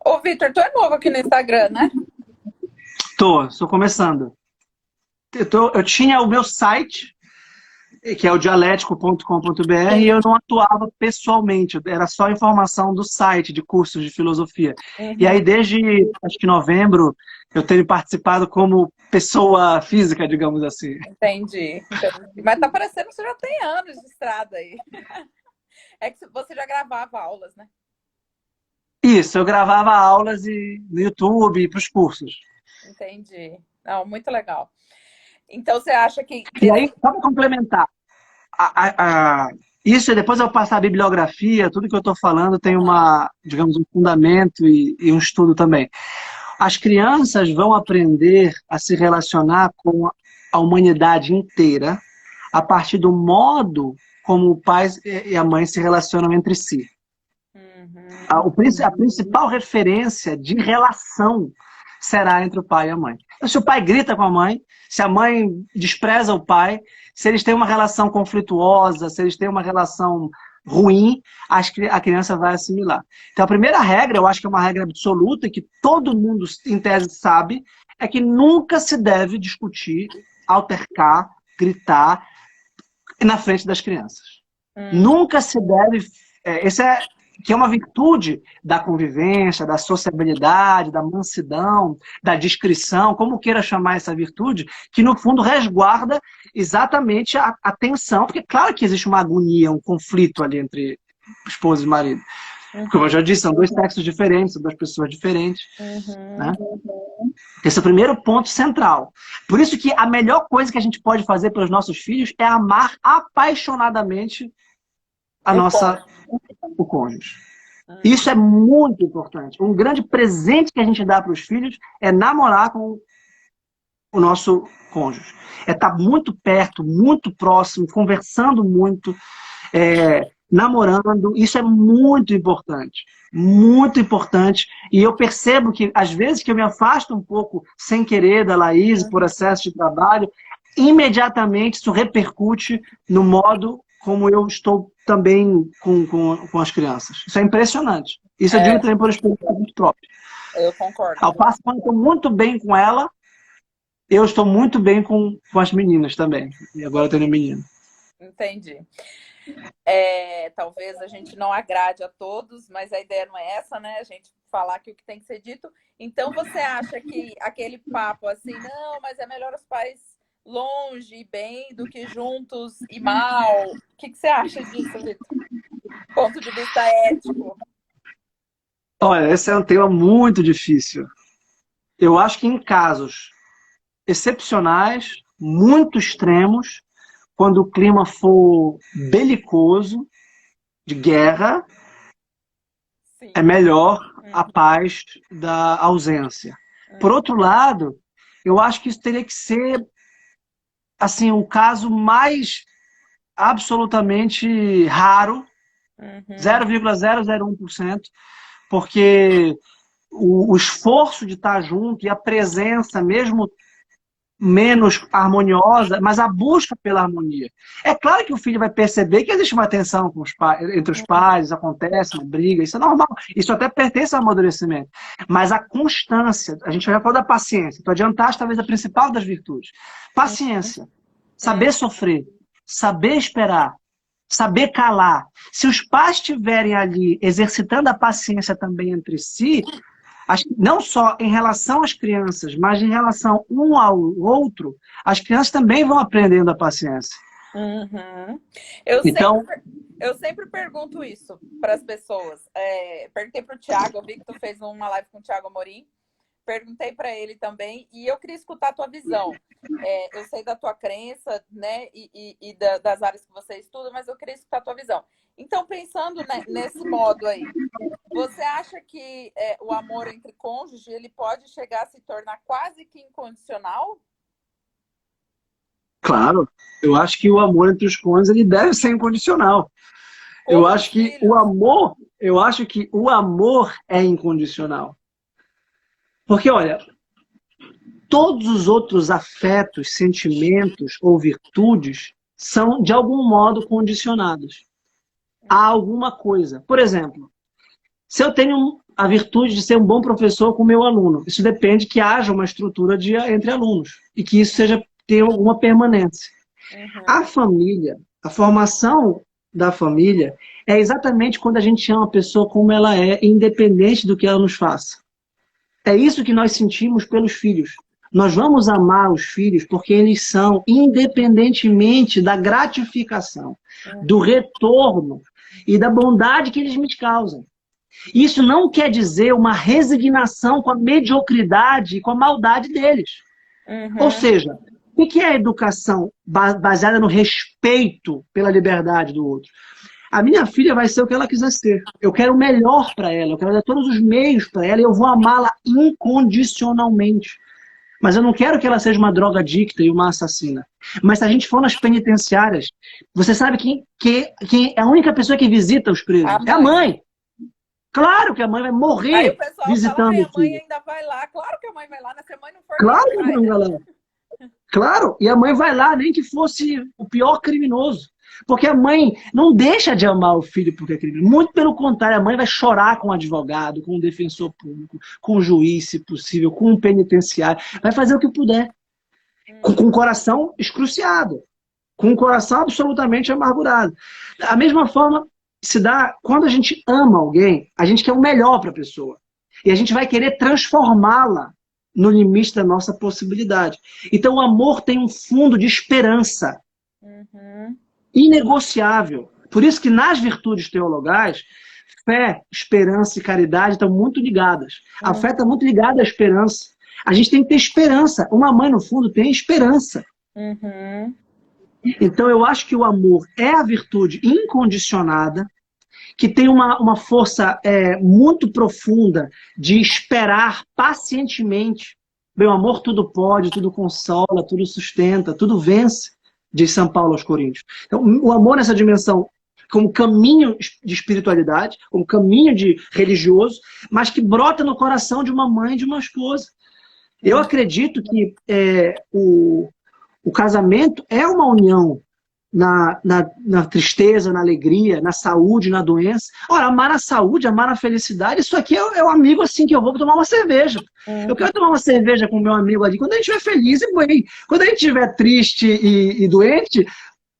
Ô, Victor, tu é novo aqui no Instagram, né?
Estou começando. Eu tinha o meu site, que é o dialético.com.br, e eu não atuava pessoalmente, era só informação do site, de cursos de filosofia. E aí, desde, acho que novembro, eu tenho participado como pessoa física, digamos assim.
Entendi. Mas tá parecendo que você já tem anos de estrada aí. É que você já gravava aulas, né?
Isso, eu gravava aulas no YouTube e para os cursos.
Entendi. Não, muito legal. Então você acha
E aí, só para complementar, isso, e depois eu passar a bibliografia, tudo que eu estou falando tem uma, digamos, um fundamento e um estudo também. As crianças vão aprender a se relacionar com a humanidade inteira a partir do modo como o pai e a mãe se relacionam entre si. A principal referência de relação será entre o pai e a mãe. Então, se o pai grita com a mãe, se a mãe despreza o pai, se eles têm uma relação conflituosa, se eles têm uma relação ruim, a criança vai assimilar. Então, a primeira regra, eu acho que é uma regra absoluta, que todo mundo, em tese, sabe, é que nunca se deve discutir, altercar, gritar na frente das crianças. Nunca se deve... que é uma virtude da convivência, da sociabilidade, da mansidão, da discrição, como queira chamar essa virtude, que no fundo resguarda exatamente a tensão, porque claro que existe uma agonia, um conflito ali entre esposa e marido. Como eu já disse, são dois sexos diferentes, são duas pessoas diferentes. Né? Esse é o primeiro ponto central. Por isso que a melhor coisa que a gente pode fazer pelos nossos filhos é amar apaixonadamente o cônjuge. Isso é muito importante. Um grande presente que a gente dá para os filhos é namorar com o nosso cônjuge. É estar muito perto, muito próximo, conversando muito, namorando. Isso é muito importante. Muito importante. E eu percebo que, às vezes, que eu me afasto um pouco, sem querer, da Laís, por excesso de trabalho, imediatamente isso repercute no modo como eu estou também com as crianças. Isso é impressionante. Isso eu digo também por experiência muito própria.
Eu concordo.
Ao passo que eu estou muito bem com ela, eu estou muito bem com as meninas também. E agora eu tenho menino.
Entendi. Talvez a gente não agrade a todos, mas a ideia não é essa, né? A gente falar aqui o que tem que ser dito. Então você acha que aquele papo assim, não, mas é melhor os pais longe e bem do que juntos e mal? O que você acha disso, Vitor? Ponto de vista ético.
Olha, esse é um tema muito difícil. Eu acho que em casos excepcionais, muito extremos, quando o clima for belicoso, de guerra, sim, é melhor a paz da ausência. Por outro lado, eu acho que isso teria que ser assim, o caso mais absolutamente raro, 0,001%, porque o esforço de estar junto e a presença, mesmo menos harmoniosa, mas a busca pela harmonia. É claro que o filho vai perceber que existe uma tensão com entre os pais, acontece uma briga, isso é normal. Isso até pertence ao amadurecimento. Mas a constância, a gente já falou da paciência, tu adiantaste talvez a principal das virtudes. Paciência, saber sofrer, saber esperar, saber calar. Se os pais estiverem ali exercitando a paciência também entre si, não só em relação às crianças, mas em relação um ao outro, as crianças também vão aprendendo a paciência.
Eu sempre pergunto isso para as pessoas. Perguntei para o Thiago, eu vi que tu fez uma live com o Thiago Amorim, perguntei para ele também, e eu queria escutar a tua visão. Eu sei da tua crença, né, e das áreas que você estuda, mas eu queria escutar a tua visão. Então, pensando nesse modo aí, você acha que o amor entre cônjuges, ele pode chegar a se tornar quase que incondicional?
Claro, eu acho que o amor entre os cônjuges ele deve ser incondicional. Eu acho que o amor é incondicional. Porque, olha, todos os outros afetos, sentimentos ou virtudes são, de algum modo, condicionados a alguma coisa. Por exemplo, se eu tenho a virtude de ser um bom professor com o meu aluno, isso depende que haja uma estrutura entre alunos e que isso tenha alguma permanência. A família, a formação da família é exatamente quando a gente ama a pessoa como ela é, independente do que ela nos faça. É isso que nós sentimos pelos filhos. Nós vamos amar os filhos porque eles são, independentemente da gratificação, do retorno e da bondade que eles me causam. Isso não quer dizer uma resignação com a mediocridade e com a maldade deles. Ou seja, O que é a educação baseada no respeito pela liberdade do outro? A minha filha vai ser o que ela quiser ser. Eu quero o melhor para ela, eu quero dar todos os meios para ela e eu vou amá-la incondicionalmente. Mas eu não quero que ela seja uma drogadicta e uma assassina. Mas se a gente for nas penitenciárias, você sabe quem é a única pessoa que visita os presos? É a mãe. Claro que a mãe vai morrer
aí o pessoal
visitando
fala,
o
a mãe
filho.
ainda vai lá. Claro que a mãe vai lá, né? Se a mãe não for,
Claro que a
vai,
mãe
né?
vai lá. Claro, e a mãe vai lá, nem que fosse o pior criminoso. Porque a mãe não deixa de amar o filho porque é criminoso. Muito pelo contrário, a mãe vai chorar com o advogado, com o defensor público, com o juiz, se possível, com o penitenciário. Vai fazer o que puder. Com o coração excruciado. Com o coração absolutamente amargurado. Da mesma forma se dá quando a gente ama alguém, a gente quer o melhor para a pessoa. E a gente vai querer transformá-la no limite da nossa possibilidade. Então o amor tem um fundo de esperança. Inegociável. Por isso que nas virtudes teologais, fé, esperança e caridade estão muito ligadas. A fé está muito ligada à esperança. A gente tem que ter esperança. Uma mãe, no fundo, tem esperança. Então eu acho que o amor é a virtude incondicionada, que tem uma força muito profunda de esperar pacientemente. Bem, o amor tudo pode, tudo consola, tudo sustenta, tudo vence, diz São Paulo aos Coríntios. Então, o amor nessa dimensão, como caminho de espiritualidade, como caminho de religioso, mas que brota no coração de uma mãe e de uma esposa. Eu acredito que o casamento é uma união na tristeza, na alegria, na saúde, na doença. Ora, amar a saúde, amar a felicidade, isso aqui é um amigo assim que eu vou tomar uma cerveja. Eu quero tomar uma cerveja com o meu amigo ali quando a gente estiver feliz e bem. Quando a gente estiver triste e doente,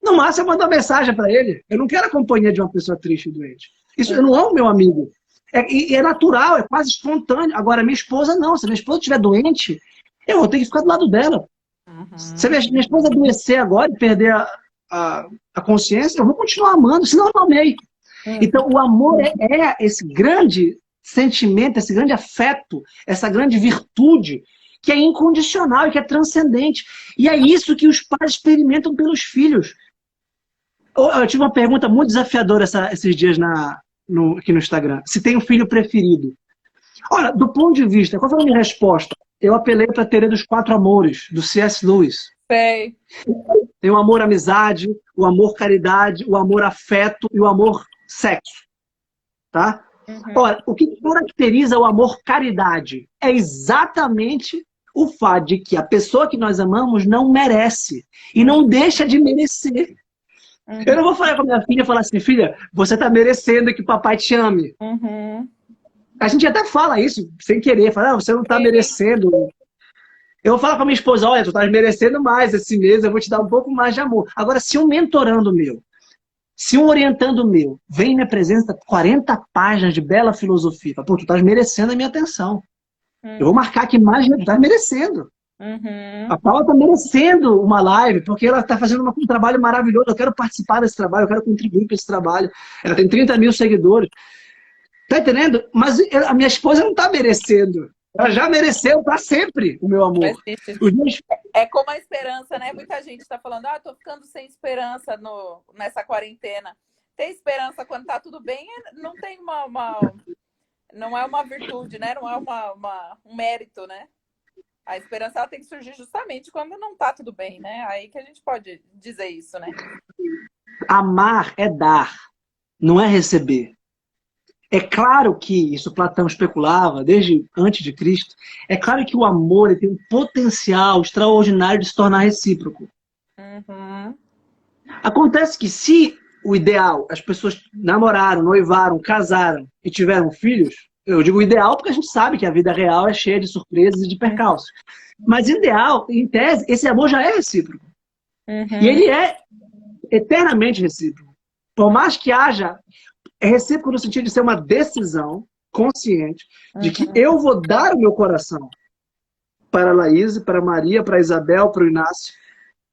no máximo eu mando uma mensagem para ele. Eu não quero a companhia de uma pessoa triste e doente. Isso eu não amo meu amigo. É natural, é quase espontâneo. Agora, minha esposa não. Se minha esposa estiver doente, eu vou ter que ficar do lado dela. Se minha esposa adoecer agora e perder a consciência, eu vou continuar amando, senão eu não amei. Então, o amor é esse grande sentimento, esse grande afeto, essa grande virtude que é incondicional e que é transcendente. E é isso que os pais experimentam pelos filhos. Eu tive uma pergunta muito desafiadora esses dias aqui no Instagram. Se tem um filho preferido. Olha, do ponto de vista, qual foi a minha resposta? Eu apelei para a teoria dos 4 amores, do C.S. Lewis.
Sei.
Tem o amor amizade, o amor caridade, o amor afeto e o amor sexo. Tá? Ora, o que caracteriza o amor caridade é exatamente o fato de que a pessoa que nós amamos não merece e não deixa de merecer. Eu não vou falar com a minha filha e falar assim, filha, você está merecendo que o papai te ame. A gente até fala isso sem querer, fala, você não está merecendo. Eu vou falar com a minha esposa, olha, tu estás merecendo mais esse mês, eu vou te dar um pouco mais de amor. Agora, se um mentorando meu, se um orientando meu, vem e me apresenta 40 páginas de bela filosofia, fala, pô, tu estás merecendo a minha atenção. Eu vou marcar aqui mais, tu estás merecendo. A Paula está merecendo uma live, porque ela está fazendo um trabalho maravilhoso, eu quero participar desse trabalho, eu quero contribuir para esse trabalho. Ela tem 30 mil seguidores. Tá entendendo? Mas a minha esposa não está merecendo. Ela já mereceu para sempre o meu amor.
É como a esperança, né? Muita gente está falando, tô ficando sem esperança nessa quarentena. Ter esperança quando tá tudo bem não tem não é uma virtude, né? Não é um mérito, né? A esperança ela tem que surgir justamente quando não tá tudo bem, né? Aí que a gente pode dizer isso, né?
Amar é dar, não é receber. É claro que, isso Platão especulava desde antes de Cristo, é claro que o amor tem um potencial extraordinário de se tornar recíproco. Acontece que se o ideal, as pessoas namoraram, noivaram, casaram e tiveram filhos, eu digo ideal porque a gente sabe que a vida real é cheia de surpresas e de percalços. Mas ideal, em tese, esse amor já é recíproco. E ele é eternamente recíproco. Por mais que haja... É recíproco no sentido de ser uma decisão consciente de que eu vou dar o meu coração para a Laís, para a Maria, para a Isabel, para o Inácio.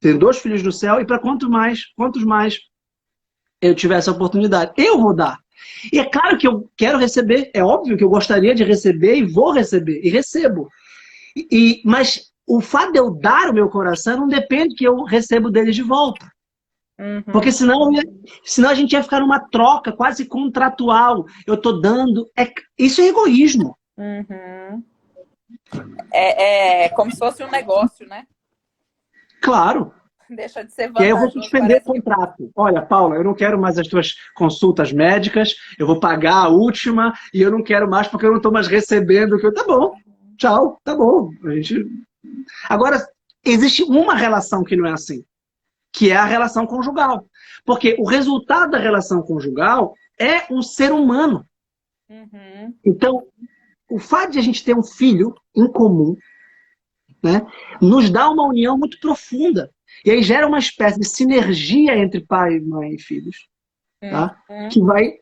Tem 2 filhos do céu e para quantos mais eu tiver essa oportunidade. Eu vou dar. E é claro que eu quero receber. É óbvio que eu gostaria de receber e vou receber. E recebo. Mas o fato de eu dar o meu coração não depende que eu recebo deles de volta. Porque senão a gente ia ficar numa troca quase contratual. Eu tô dando. Isso é egoísmo.
É como se fosse um negócio, né?
Claro.
Deixa de ser
E aí eu vou
vantajoso.
suspender o contrato. Olha, Paula, eu não quero mais as tuas consultas médicas, eu vou pagar a última e eu não quero mais porque eu não estou mais recebendo. Tá bom, tchau, tá bom. Agora, existe uma relação que não é assim, que é a relação conjugal. Porque o resultado da relação conjugal é um ser humano. Então, o fato de a gente ter um filho em comum, né, nos dá uma união muito profunda. E aí gera uma espécie de sinergia entre pai, mãe e filhos, tá? Que vai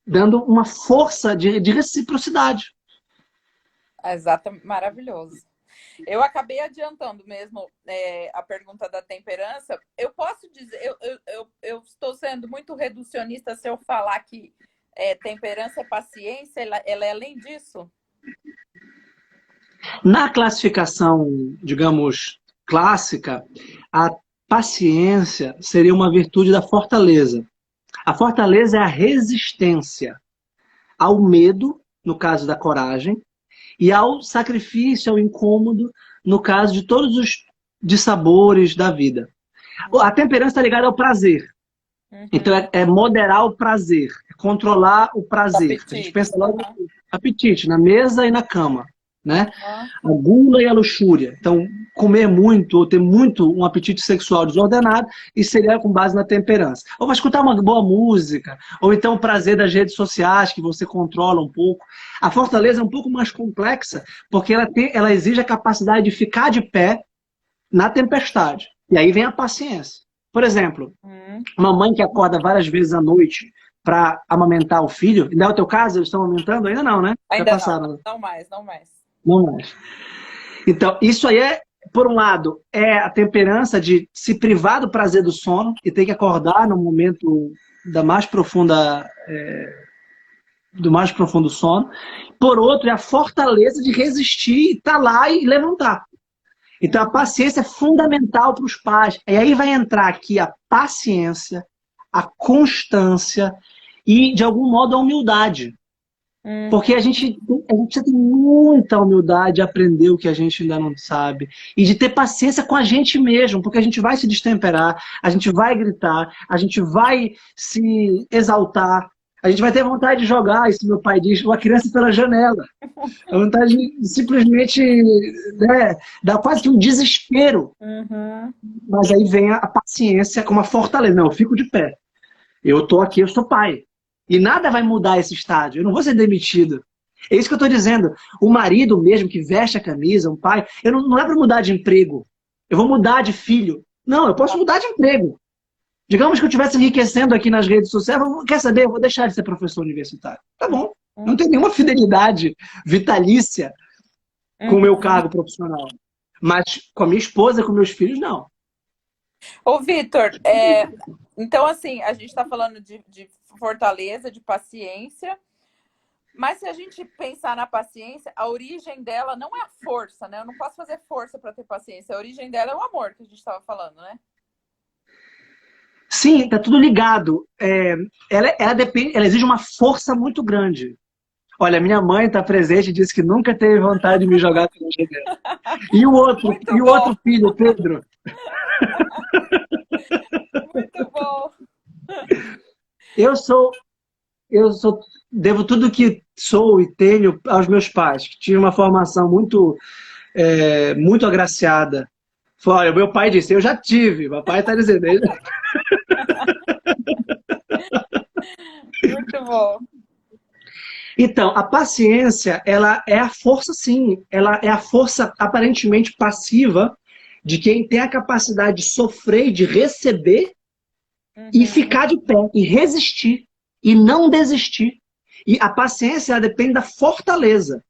dando uma força de reciprocidade.
Exatamente, maravilhoso. Eu acabei adiantando mesmo a pergunta da temperança. Eu posso dizer, eu estou sendo muito reducionista se eu falar que temperança é paciência, ela é além disso?
Na classificação, digamos, clássica, a paciência seria uma virtude da fortaleza. A fortaleza é a resistência ao medo, no caso da coragem, e ao sacrifício, ao incômodo, no caso de todos os dissabores da vida. A temperança está ligada ao prazer. Então, é moderar o prazer, é controlar o prazer.
Apetite.
A gente pensa logo no apetite, na mesa e na cama. Né? A gula e a luxúria. Então, comer muito ou ter muito um apetite sexual desordenado, isso seria com base na temperança. Ou escutar uma boa música, ou então o prazer das redes sociais, que você controla um pouco. A fortaleza é um pouco mais complexa, porque ela exige a capacidade de ficar de pé na tempestade. E aí vem a paciência. Por exemplo, uma mãe que acorda várias vezes à noite para amamentar o filho, ainda é o teu caso? Eles estão amamentando? Ainda não, né?
Ainda não, não mais.
Não mais. Então, isso aí por um lado, é a temperança de se privar do prazer do sono e ter que acordar no momento do mais profundo sono. Por outro, é a fortaleza de resistir, estar lá e levantar. Então, a paciência é fundamental para os pais. E aí vai entrar aqui a paciência, a constância e, de algum modo, a humildade. Porque a gente precisa ter muita humildade de aprender o que a gente ainda não sabe. E de ter paciência com a gente mesmo, porque a gente vai se destemperar, a gente vai gritar, a gente vai se exaltar, a gente vai ter vontade de jogar, isso meu pai diz, uma criança pela janela. A vontade de simplesmente dar quase que um desespero. Mas aí vem a paciência como uma fortaleza. Não, eu fico de pé. Eu estou aqui, eu sou pai. E nada vai mudar esse estádio. Eu não vou ser demitido. É isso que eu estou dizendo. O marido mesmo que veste a camisa, um pai, não é para mudar de emprego. Eu vou mudar de filho. Não, eu posso mudar de emprego. Digamos que eu estivesse enriquecendo aqui nas redes sociais, quer saber? Eu vou deixar de ser professor universitário. Tá bom. Não tem nenhuma fidelidade vitalícia com o meu cargo profissional. Mas com a minha esposa, com meus filhos, não.
Ô, Vitor, então assim, a gente está falando de fortaleza, de paciência, mas se a gente pensar na paciência, a origem dela não é a força, né? Eu não posso fazer força para ter paciência. A origem dela é o amor, que a gente estava falando, né?
Sim, tá tudo ligado. Ela exige uma força muito grande. Olha, minha mãe está presente e disse que nunca teve vontade de me jogar pela janela. E o outro filho, Pedro?
Muito bom.
Devo tudo que sou e tenho aos meus pais, que tinham uma formação muito agraciada. Olha, meu pai disse, eu já tive. O papai está dizendo.
Muito bom.
Então, a paciência, ela é a força, sim. Ela é a força aparentemente passiva de quem tem a capacidade de sofrer, de receber e ficar de pé, e resistir, e não desistir. E a paciência, ela depende da fortaleza.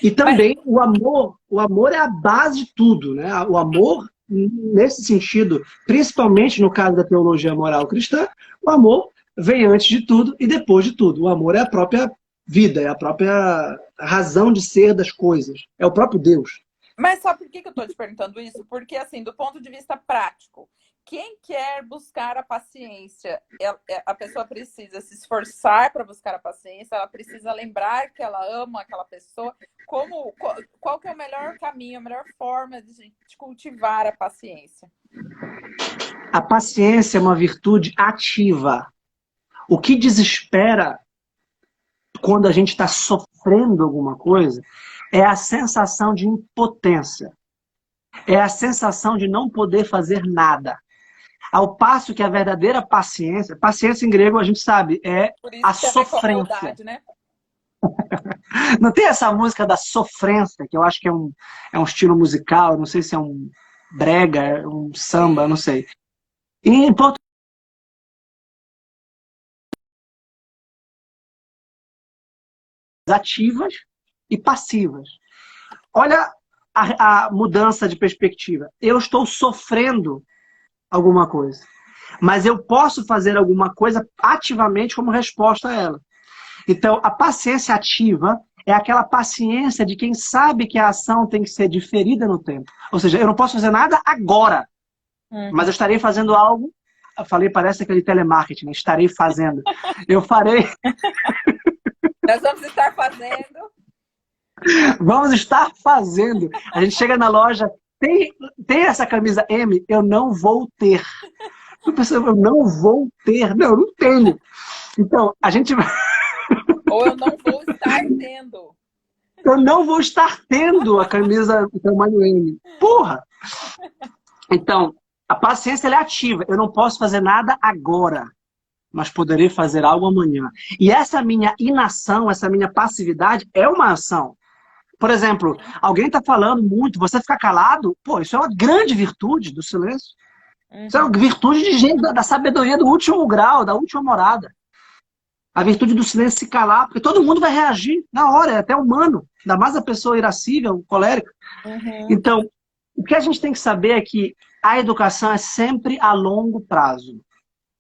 E também o amor é a base de tudo, né? O amor, nesse sentido, principalmente no caso da teologia moral cristã, o amor vem antes de tudo e depois de tudo. O amor é a própria vida, é a própria razão de ser das coisas, é o próprio Deus.
Mas sabe por que eu estou te perguntando isso? Porque, assim, do ponto de vista prático, quem quer buscar a paciência, a pessoa precisa se esforçar para buscar a paciência, ela precisa lembrar que ela ama aquela pessoa. Qual que é o melhor caminho, a melhor forma de cultivar a paciência?
A paciência é uma virtude ativa. O que desespera quando a gente está sofrendo alguma coisa é a sensação de impotência. É a sensação de não poder fazer nada. Ao passo que a verdadeira paciência, paciência em grego a gente sabe, é
Por
a
isso que é ver com a
sofrência.
humildade, né?
Não tem essa música da sofrência, que eu acho que é um estilo musical, não sei se é um brega, é um samba, não sei. E em português, ativas e passivas. Olha a mudança de perspectiva. Eu estou sofrendo alguma coisa, mas eu posso fazer alguma coisa ativamente como resposta a ela. Então, a paciência ativa é aquela paciência de quem sabe que a ação tem que ser diferida no tempo. Ou seja, eu não posso fazer nada agora, mas eu estarei fazendo algo. Eu falei, parece aquele telemarketing, né? Estarei fazendo. Eu farei.
Nós vamos estar fazendo.
Vamos estar fazendo. A gente chega na loja, tem essa camisa M? Eu não vou ter. Eu pensei, eu não vou ter. Não, eu não tenho. Então, a gente.
Ou eu não vou estar tendo.
Eu não vou estar tendo a camisa do tamanho M. Porra! Então, a paciência ela é ativa. Eu não posso fazer nada agora, mas poderei fazer algo amanhã. E essa minha inação, essa minha passividade é uma ação. Por exemplo, alguém está falando muito, você ficar calado, pô, isso é uma grande virtude do silêncio. Isso é uma virtude de gente, da sabedoria do último grau, da última morada. A virtude do silêncio se calar, porque todo mundo vai reagir na hora, é até humano. Ainda mais a pessoa irascível, colérica. Então, o que a gente tem que saber é que a educação é sempre a longo prazo.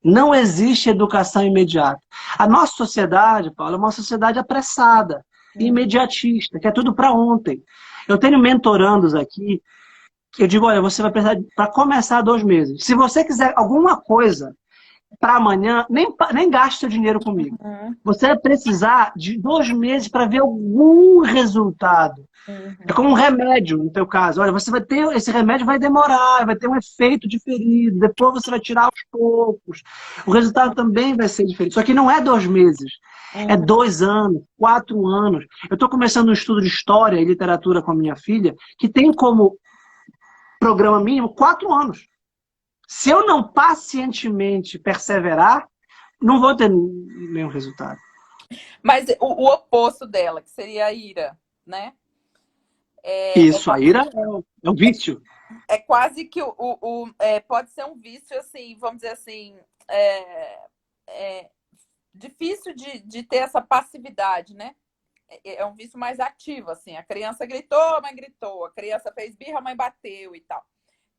Não existe educação imediata. A nossa sociedade, Paulo, é uma sociedade apressada, imediatista, que é tudo para ontem. Eu tenho mentorandos aqui, que eu digo, olha, você vai precisar, para começar 2 meses. Se você quiser alguma coisa para amanhã, nem gaste seu dinheiro comigo. Você vai precisar de 2 meses para ver algum resultado. É como um remédio, no teu caso. Olha, você vai ter, esse remédio vai demorar, vai ter um efeito diferido, depois você vai tirar aos poucos. O resultado também vai ser diferente. Só que não é 2 meses, é 2 anos, 4 anos. Eu estou começando um estudo de história e literatura com a minha filha, que tem como programa mínimo 4 anos. Se eu não pacientemente perseverar, não vou ter nenhum resultado.
Mas o oposto dela, que seria a ira, né?
Isso, a ira é um vício.
É quase que pode ser um vício, assim, vamos dizer assim, difícil de ter essa passividade, né? É um vício mais ativo, assim. A criança gritou, a mãe gritou. A criança fez birra, a mãe bateu e tal.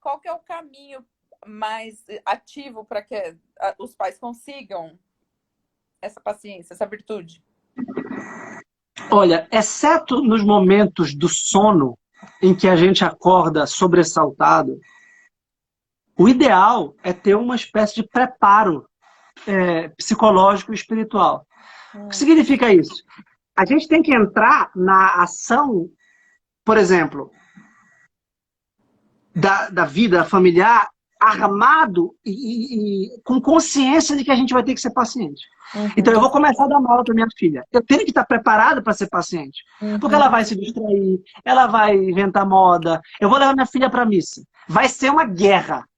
Qual que é o caminho mais ativo para que os pais consigam essa paciência, essa virtude?
Olha, exceto nos momentos do sono, em que a gente acorda sobressaltado, o ideal é ter uma espécie de preparo psicológico e espiritual. O que significa isso? A gente tem que entrar na ação, por exemplo, da vida familiar, armado e com consciência de que a gente vai ter que ser paciente. Então eu vou começar a dar uma aula para minha filha. Eu tenho que estar preparado para ser paciente. Porque ela vai se distrair, ela vai inventar moda. Eu vou levar minha filha para a missa. Vai ser uma guerra.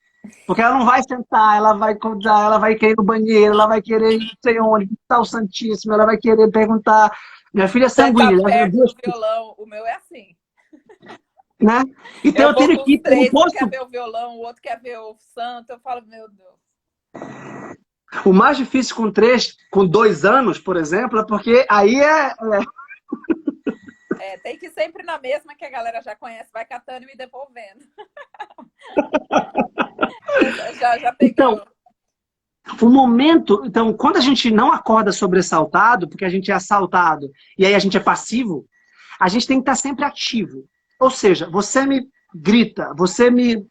Porque ela não vai sentar, ela vai contar, ela vai querer ir no banheiro, ela vai querer ir não sei onde, visitar o Santíssimo, ela vai querer perguntar. Minha filha é sanguínea.
Perto do violão, o meu é assim.
Né? Então eu tenho que ir para o posto.
Um quer ver o violão, o outro quer ver o santo. Eu falo, meu Deus.
O mais difícil com 2 anos, por exemplo, é porque aí
tem que ir sempre na mesma que a galera já conhece, vai catando e me devolvendo. já pegou.
Então, o momento... Então, quando a gente não acorda sobressaltado, porque a gente é assaltado, e aí a gente é passivo, a gente tem que estar sempre ativo. Ou seja, você me grita, você me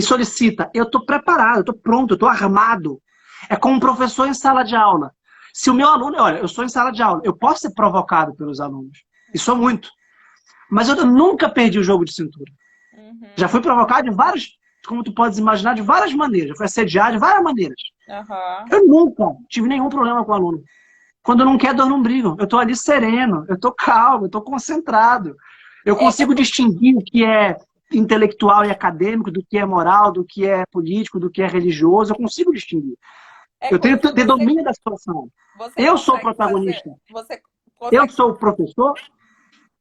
solicita, eu estou preparado, eu estou pronto, eu estou armado. É como um professor em sala de aula. Se o meu aluno, olha, eu sou em sala de aula, eu posso ser provocado pelos alunos, e sou muito, mas eu nunca perdi o jogo de cintura.
Uhum.
Já fui provocado de vários, como tu podes imaginar, de várias maneiras. Já fui assediado de várias maneiras.
Uhum.
Eu nunca tive nenhum problema com o aluno. Quando não quer, dois não brigam. Eu estou ali sereno, eu estou calmo, eu estou concentrado. Eu consigo distinguir o que é intelectual e acadêmico, do que é moral, do que é político, do que é religioso. Eu consigo distinguir. Eu tenho ter domínio da situação. Eu sou o protagonista. Eu sou o professor,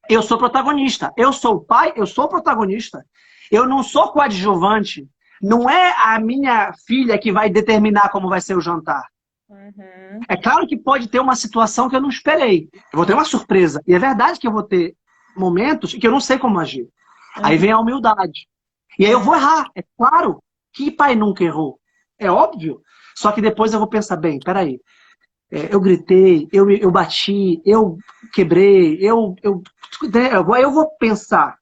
eu sou protagonista. Eu sou o pai, eu sou o protagonista. Eu não sou coadjuvante. Não é a minha filha que vai determinar como vai ser o jantar.
Uhum.
É claro que pode ter uma situação que eu não esperei. Eu vou ter uma surpresa. E é verdade que eu vou ter momentos que eu não sei como agir.
Uhum.
Aí vem a humildade. E aí eu vou errar. É claro que pai nunca errou. É óbvio. Só que depois eu vou pensar, bem, peraí. Eu gritei, eu bati, eu quebrei, eu vou pensar.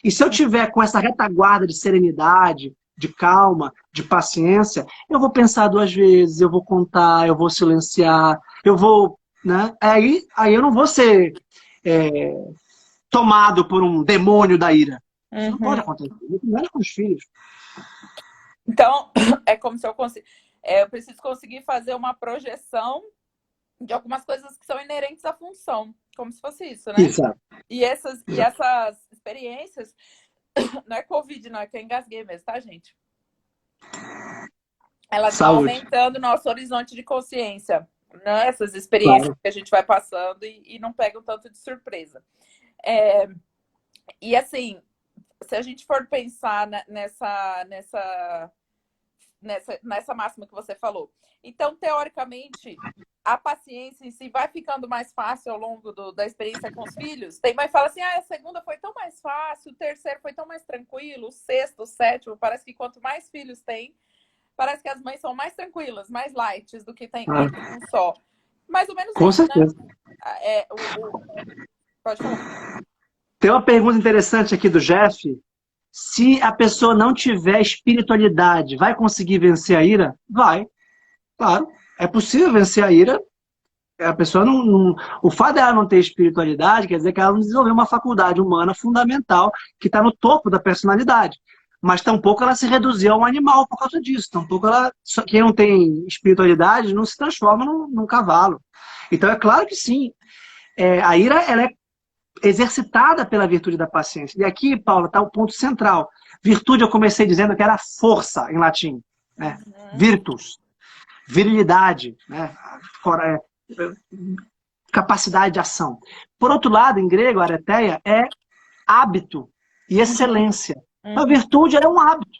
E se eu tiver com essa retaguarda de serenidade, de calma, de paciência, eu vou pensar duas vezes, eu vou contar, eu vou silenciar, eu vou, né? Aí eu não vou ser tomado por um demônio da ira. Isso não pode acontecer, muito menos com os filhos.
Então, é como se eu preciso conseguir fazer uma projeção de algumas coisas que são inerentes à função, como se fosse isso, né?
Exato.
E essas experiências, não é Covid, não, é que eu engasguei mesmo, tá, gente? Elas vão aumentando o nosso horizonte de consciência, né? Essas experiências que a gente vai passando e não pega um tanto de surpresa. E assim, se a gente for pensar nessa máxima que você falou, então, teoricamente, a paciência em si vai ficando mais fácil ao longo da experiência com os filhos? Tem mãe que fala assim, a segunda foi tão mais fácil, o terceiro foi tão mais tranquilo, o sexto, o sétimo, parece que quanto mais filhos tem, parece que as mães são mais tranquilas, mais light do que tem um só. Mais ou menos
com
isso,
certeza.
Né? Pode falar.
Tem uma pergunta interessante aqui do Jeff. Se a pessoa não tiver espiritualidade, vai conseguir vencer a ira? Vai. Claro. É possível vencer a ira. A pessoa não... O fato dela não ter espiritualidade quer dizer que ela não desenvolveu uma faculdade humana fundamental que está no topo da personalidade. Mas tampouco ela se reduziu a um animal por causa disso. Tampouco ela... Quem não tem espiritualidade não se transforma num cavalo. Então é claro que sim. A ira, ela é exercitada pela virtude da paciência. E aqui, Paula, está o ponto central. Virtude, eu comecei dizendo que era força em latim. Né? Virtus. Virilidade. Né? Capacidade de ação. Por outro lado, em grego, areteia é hábito e excelência. A virtude é um hábito.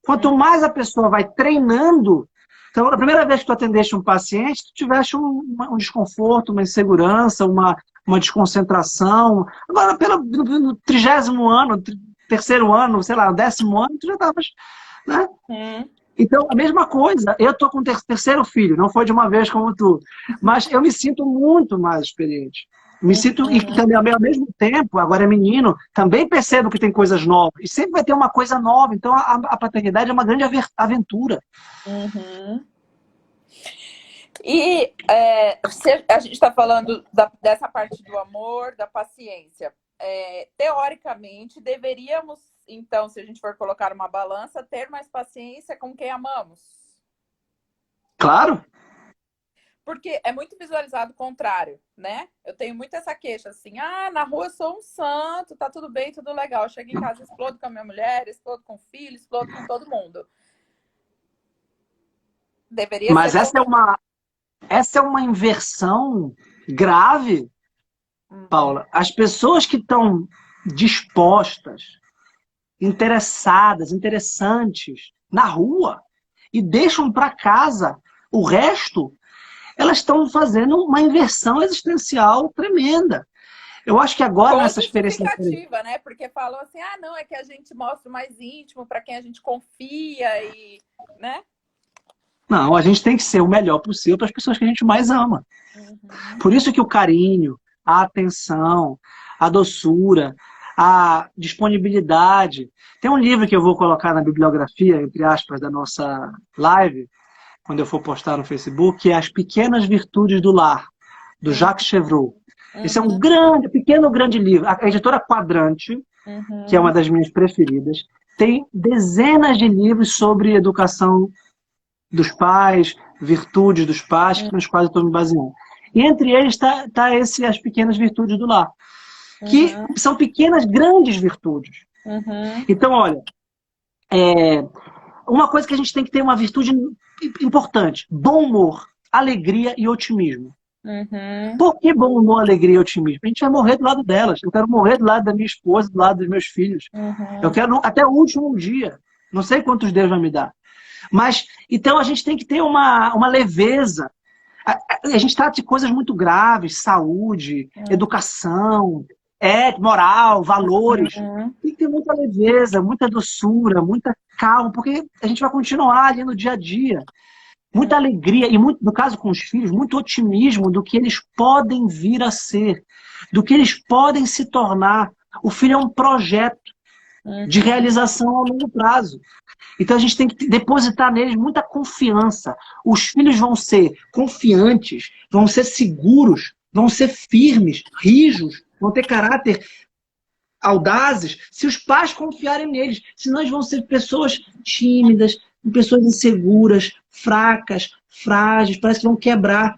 Quanto mais a pessoa vai treinando... Então, a primeira vez que tu atendeste um paciente, tu tiveste um desconforto, uma insegurança, uma desconcentração. Agora, no 30º ano, terceiro ano, sei lá, 10º ano, tu já estavas... Né? Então, a mesma coisa. Eu estou com o terceiro filho, não foi de uma vez como tu. Mas eu me sinto muito mais experiente. Me sinto, e também ao mesmo tempo, agora é menino, também percebo que tem coisas novas. E sempre vai ter uma coisa nova. Então, a paternidade é uma grande aventura.
E a gente está falando dessa parte do amor, da paciência. Teoricamente, deveríamos, então, se a gente for colocar uma balança, ter mais paciência com quem amamos.
Claro.
Porque é muito visualizado o contrário, né? Eu tenho muito essa queixa, assim, na rua eu sou um santo, tá tudo bem, tudo legal. Eu chego em casa, explodo com a minha mulher, explodo com o filho, explodo com todo mundo. Deveria
Mas
ser...
essa é uma inversão grave, Paula. As pessoas que estão dispostas, interessadas, interessantes, na rua, e deixam para casa o resto, elas estão fazendo uma inversão existencial tremenda. Eu acho que agora nessa experiência...
né? Porque falam assim, não, é que a gente mostra o mais íntimo para quem a gente confia e... né?
Não, a gente tem que ser o melhor possível para as pessoas que a gente mais ama. Por isso que o carinho, a atenção, a doçura, a disponibilidade. Tem um livro que eu vou colocar na bibliografia, entre aspas, da nossa live, quando eu for postar no Facebook, que é As Pequenas Virtudes do Lar, do Jacques Chevreul. Esse é um grande livro. A editora Quadrante, que é uma das minhas preferidas, tem dezenas de livros sobre educação dos pais, virtudes dos pais, nos quais eu estou me baseando. E entre eles está As Pequenas Virtudes do Lar, que são pequenas, grandes virtudes. Então, olha, uma coisa que a gente tem que ter uma virtude importante: bom humor, alegria e otimismo. Por que bom humor, alegria e otimismo? A gente vai morrer do lado delas. Eu quero morrer do lado da minha esposa, do lado dos meus filhos. Eu quero até o último dia. Não sei quantos Deus vai me dar. Mas, então, a gente tem que ter uma leveza. A gente trata de coisas muito graves: saúde, educação, moral, valores. Tem que ter muita leveza, muita doçura, muita calma, porque a gente vai continuar ali no dia a dia. Muita alegria e, muito, no caso com os filhos, muito otimismo do que eles podem vir a ser, do que eles podem se tornar. O filho é um projeto de realização a longo prazo. Então a gente tem que depositar neles muita confiança. Os filhos vão ser confiantes, vão ser seguros, vão ser firmes, rijos, vão ter caráter audazes, se os pais confiarem neles. Senão eles vão ser pessoas tímidas, pessoas inseguras, fracas, frágeis, parece que vão quebrar.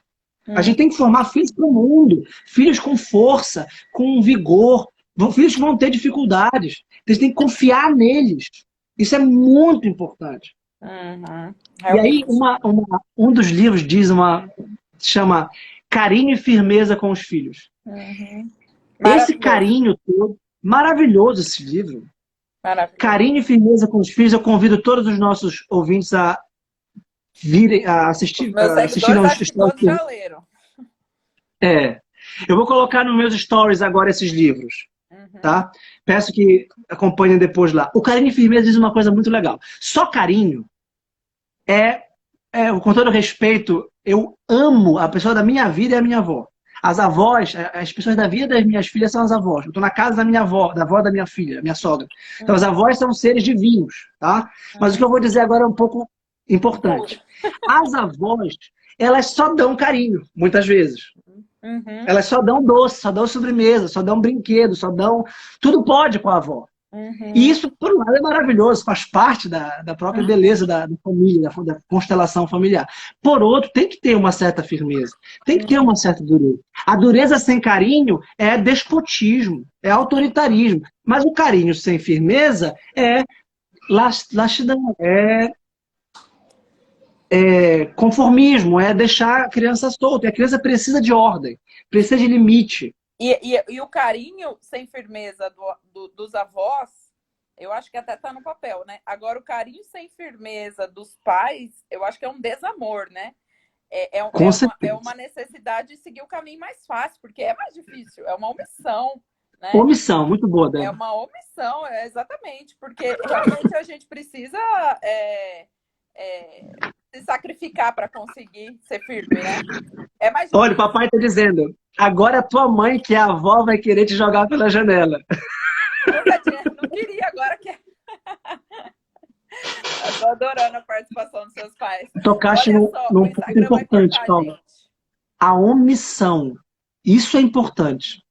A gente tem que formar filhos para o mundo, filhos com força, com vigor, filhos que vão ter dificuldades. A gente tem que confiar neles. Isso é muito importante. E aí, um dos livros chama Carinho e Firmeza com os Filhos. Esse carinho todo, maravilhoso esse livro. Carinho e Firmeza com os Filhos, eu convido todos os nossos ouvintes a virem, a assistir.
Todos já leram.
Eu vou colocar nos meus stories agora esses livros. Tá? Peço que acompanhem depois lá. O Carinho e Firmeza diz uma coisa muito legal. Só carinho com todo respeito, eu amo a pessoa da minha vida e a minha avó. As avós, as pessoas da vida das minhas filhas são as avós. Eu estou na casa da minha avó, da avó da minha filha, minha sogra. Então as avós são seres divinos, tá? Mas o que eu vou dizer agora é um pouco importante. As avós, elas só dão carinho, muitas vezes. Elas só dão doce, só dão sobremesa, só dão brinquedo, só dão... Tudo pode com a avó. E isso, por um lado, é maravilhoso, faz parte da própria beleza da família, da constelação familiar. Por outro, tem que ter uma certa firmeza, tem que ter uma certa dureza. A dureza sem carinho é despotismo, é autoritarismo. Mas o carinho sem firmeza é laxidão, conformismo, é deixar a criança solta. E a criança precisa de ordem, precisa de limite.
E o carinho sem firmeza dos avós, eu acho que até tá no papel, né? Agora, o carinho sem firmeza dos pais, eu acho que é um desamor, né? É uma necessidade de seguir o caminho mais fácil, porque é mais difícil, é uma omissão, né?
Omissão, muito boa, Débora.
É uma omissão, exatamente, porque realmente a gente precisa se sacrificar para conseguir ser firme, né? É mais difícil.
Olha, o papai está dizendo, agora a tua mãe, que é a avó, vai querer te jogar pela janela.
Não queria, agora que... Eu tô adorando a participação dos seus pais.
Tocaste num ponto importante, Paulo. A omissão. Isso é importante.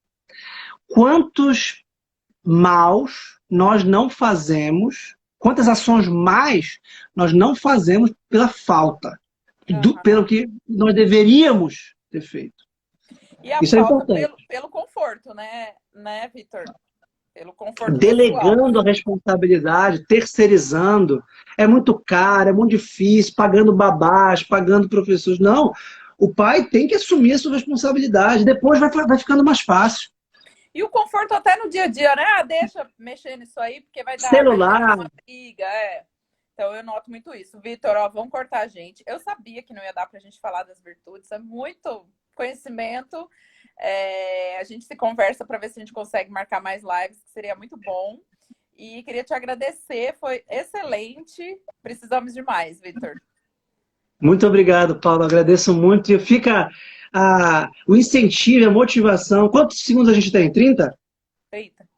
Quantos maus nós não fazemos, quantas ações mais nós não fazemos pela falta, pelo que nós deveríamos ter feito.
E a
isso é
falta
importante.
Pelo conforto, né Vitor? Pelo conforto
delegando
pessoal.
A responsabilidade, terceirizando. É muito caro, é muito difícil, pagando babás, pagando professores. Não, o pai tem que assumir a sua responsabilidade. Depois vai ficando mais fácil.
E o conforto até no dia a dia, né? Deixa mexer nisso aí, porque vai dar uma briga, Então eu noto muito isso. Vitor, vamos cortar a gente. Eu sabia que não ia dar pra gente falar das virtudes, é muito conhecimento. A gente se conversa para ver se a gente consegue marcar mais lives, que seria muito bom. E queria te agradecer, foi excelente. Precisamos de mais, Vitor.
Muito obrigado, Paulo. Agradeço muito. E fica o incentivo, a motivação. Quantos segundos a gente tem? 30?
30.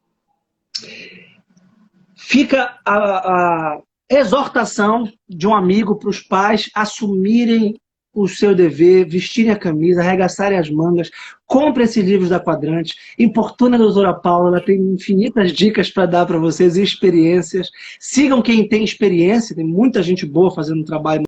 Fica a exortação de um amigo para os pais assumirem o seu dever, vestirem a camisa, arregaçarem as mangas, comprem esses livros da Quadrante, importune a doutora Paula, ela tem infinitas dicas para dar para vocês e experiências. Sigam quem tem experiência, tem muita gente boa fazendo um trabalho